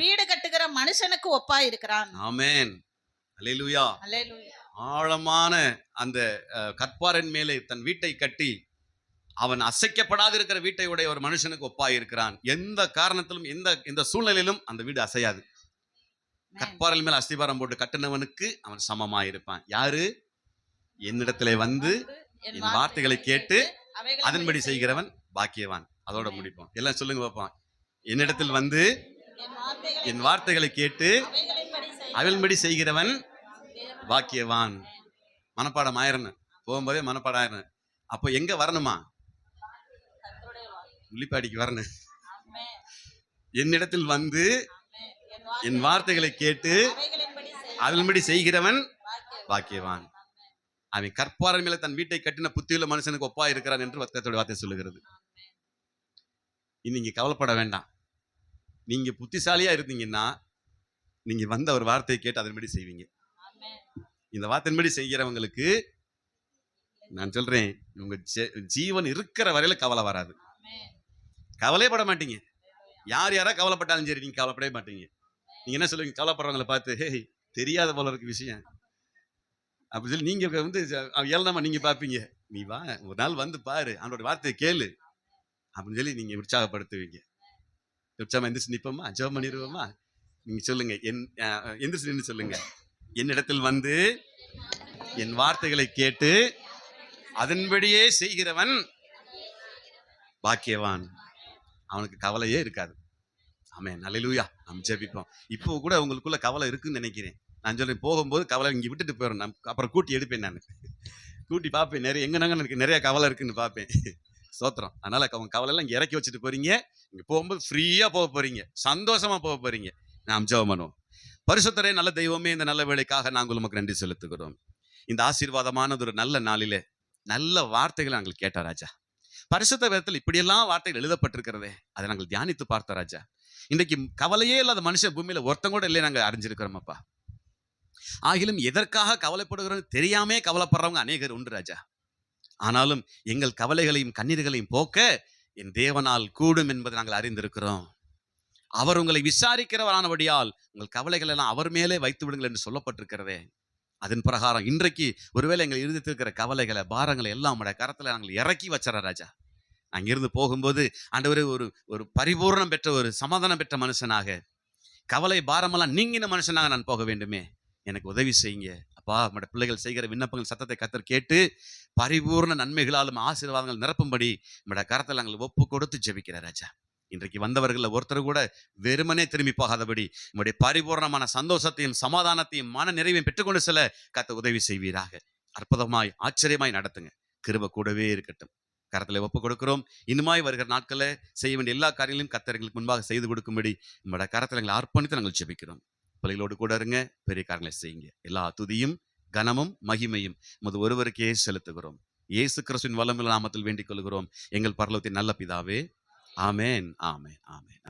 வீடு கட்டுகிற மனுஷனுக்கு ஒப்பாயிருக்கிறான். ஆமென். அல்லேலூயா. அல்லேலூயா. ஆழமான அந்த கற்பாரின் மேலே தன் வீட்டை கட்டி அவன் அசைக்கப்படாது இருக்கிற வீட்டை உடைய ஒரு மனுஷனுக்கு ஒப்பாயிருக்கிறான். எந்த காரணத்திலும் எந்த சூழ்நிலையிலும் அந்த வீடு அசையாது. கற்பாரின் மேல் அஸ்திபாரம் போட்டு கட்டினவனுக்கு அவன் சமமாயிருப்பான். யாரு? என்னிடத்திலே வந்து என் வார்த்தைகளை கேட்டு அதன்படி செய்கிறவன் பாக்கியவான். அதோட முடிப்போம். எல்லாம் சொல்லுங்க பார்ப்போம். என்னிடத்தில் வந்து என் வார்த்தைகளை கேட்டு அவைகளின்படி செய்கிறவன் பாக்கியவான். மனப்பாடம் ஆயிரணும், போகும்போதே மனப்பாடம் ஆயிரணும். அப்போ எங்க வரணுமா? உள்ளிப்பாடிக்கு வரணும். என்னிடத்தில் வந்து என் வார்த்தைகளை கேட்டு அதன்படி செய்கிறவன் பாக்கியவான். அவன் கற்பாரின் மேல தன் வீட்டை கட்டின புத்தியுள்ள மனுஷனுக்கு ஒப்பா இருக்கிறான் என்று கர்த்தருடைய வார்த்தை சொல்லுகிறது. நீங்க கவலைப்பட வேண்டாம். நீங்க புத்திசாலியா இருந்தீங்கன்னா நீங்க வந்த ஒரு வார்த்தையை கேட்டு அதன்படி செய்வீங்க. இந்த வார்த்தையின்படி செய்கிறவங்களுக்கு நான் சொல்றேன், உங்க ஜீவன் இருக்கிற வரையில கவலை வராது. கவலைப்பட மாட்டீங்க. யார் யாரா கவலைப்பட்டாலும் சரி, நீங்க கவலைப்படவே மாட்டீங்க. நீங்க என்ன சொல்லுவீங்க? கவலைப்படுறவங்களை பார்த்து, ஹே தெரியாத போல இருக்கு விஷயம் அப்படி சொல்லி நீங்க வந்து ஏளனமா நீங்க பார்ப்பீங்க. நீ வா, ஒரு நாள் வந்து பாரு, அவனோட வார்த்தையை கேளு அப்படின்னு சொல்லி நீங்க உற்சாகப்படுத்துவீங்க. உற்சாகம் எந்திரிச்சு நிற்போமா? ஜெபம் பண்ணிடுவோமா? நீங்க சொல்லுங்க, எந்திரிச்சு நின்று சொல்லுங்க. என்னிடத்தில் வந்து என் வார்த்தைகளை கேட்டு அதன்படியே செய்கிறவன் பாக்கியவான். அவனுக்கு கவலையே இருக்காது. ஆமென். அல்லேலூயா. நாம் ஜெபிப்போம். இப்போ கூட உங்களுக்குள்ள கவலை இருக்குன்னு நினைக்கிறேன். நான் சொல்றேன், போகும்போது கவலை இங்க விட்டுட்டு போயிடும். நான் அப்புறம் கூட்டி எடுப்பேன். நான் கூட்டி பார்ப்பேன். நிறைய கவலை இருக்குன்னு பார்ப்பேன். ஸ்தோத்திரம். அதனால அவங்க கவலை எல்லாம் இங்க இறக்கி வச்சுட்டு போறீங்க. இங்க போகும்போது ஃப்ரீயா போக போறீங்க, சந்தோஷமா போக போறீங்க. நாம் ஜெபம் பண்ணுவோம். பரிசுத்தரே, நல்ல தெய்வமே, இந்த நல்ல வேளைக்காக நாங்கள் உமக்கு நன்றி செலுத்துகிறோம். இந்த ஆசீர்வாதமானது ஒரு நல்ல நாளிலே நல்ல வார்த்தைகளை நாங்கள் கேட்ட ராஜா. பரிசுத்த வேதத்தில் இப்படியெல்லாம் வார்த்தைகள் எழுதப்பட்டிருக்கிறதே, அதை நாங்கள் தியானித்து பார்த்த ராஜா. இன்றைக்கு கவலையே இல்லாத மனுஷன் பூமியில ஒருத்தங்க கூட இல்லையே நாங்கள் அறிஞ்சிருக்கிறோம் அப்பா. ஆகிலும் எதற்காக கவலைப்படுகிறோம் தெரியாமே கவலைப்படுறவங்க அநேகர் உண்டு ராஜா. ஆனாலும் எங்கள் கவலைகளையும் கண்ணீர்களையும் போக்க என் தேவனால் கூடும் என்பதை நாங்கள் அறிந்திருக்கிறோம். அவர் உங்களை விசாரிக்கிறவரானபடியால் உங்கள் கவலைகள் எல்லாம் அவர் மேலே வைத்து விடுங்கள் என்று சொல்லப்பட்டிருக்கிறதே. அதன் பிரகாரம் இன்றைக்கு ஒருவேளை எங்கள் இருந்திருக்கிற கவலைகளை, பாரங்களை எல்லாம் உடைய கரத்துல நாங்கள் இறக்கி வச்சுற ராஜா. அங்கிருந்து போகும்போது ஆண்டவரே, ஒரு பரிபூர்ணம் பெற்ற, ஒரு சமாதானம் பெற்ற மனுஷனாக, கவலை பாரமெல்லாம் நீங்கின மனுஷனாக நான் போக வேண்டுமே. எனக்கு உதவி செய்யுங்க அப்பா. நம்முடைய பிள்ளைகள் செய்கிற விண்ணப்பங்கள் சத்தத்தை கர்த்தர் கேட்டு பரிபூர்ண நன்மைகளாலும் ஆசீர்வாதங்கள் நிரப்பும்படி நம்முடைய கரத்தில் நாங்கள் ஒப்பு கொடுத்து ஜெபிக்கிற ராஜா. இன்றைக்கு வந்தவர்கள் ஒருத்தர் கூட வெறுமனே திரும்பி போகாதபடி நம்முடைய பரிபூர்ணமான சந்தோஷத்தையும் சமாதானத்தையும் மன நிறைவையும் பெற்றுக்கொண்டு செல்ல கர்த்தர் உதவி செய்வீராக. அற்புதமாய் ஆச்சரியமாய் நடத்துங்க. கிருபை கூடவே இருக்கட்டும். கரத்தில் ஒப்பு கொடுக்கிறோம். இன்னுமாய் வருகிற நாட்களில் செய்ய வேண்டிய எல்லா காரியங்களையும் கர்த்தர் எங்களுக்கு முன்பாக செய்து கொடுக்கும்படி நம்முடைய கரத்தில் எங்களை அர்ப்பணித்து நாங்கள் ஜெபிக்கிறோம். பிள்ளைகளோடு கூட இருங்க, பெரிய காரியங்களை செய்யுங்க. எல்லா துதியும் கனமும் மகிமையும் உமது ஒருவருக்கே செலுத்துகிறோம். இயேசு கிறிஸ்துவின் வல்லமையுள்ள நாமத்தில் வேண்டிக் கொள்கிறோம் எங்கள் பரலோகத்தின் நல்ல பிதாவே. ஆமென், ஆமென், ஆமென்.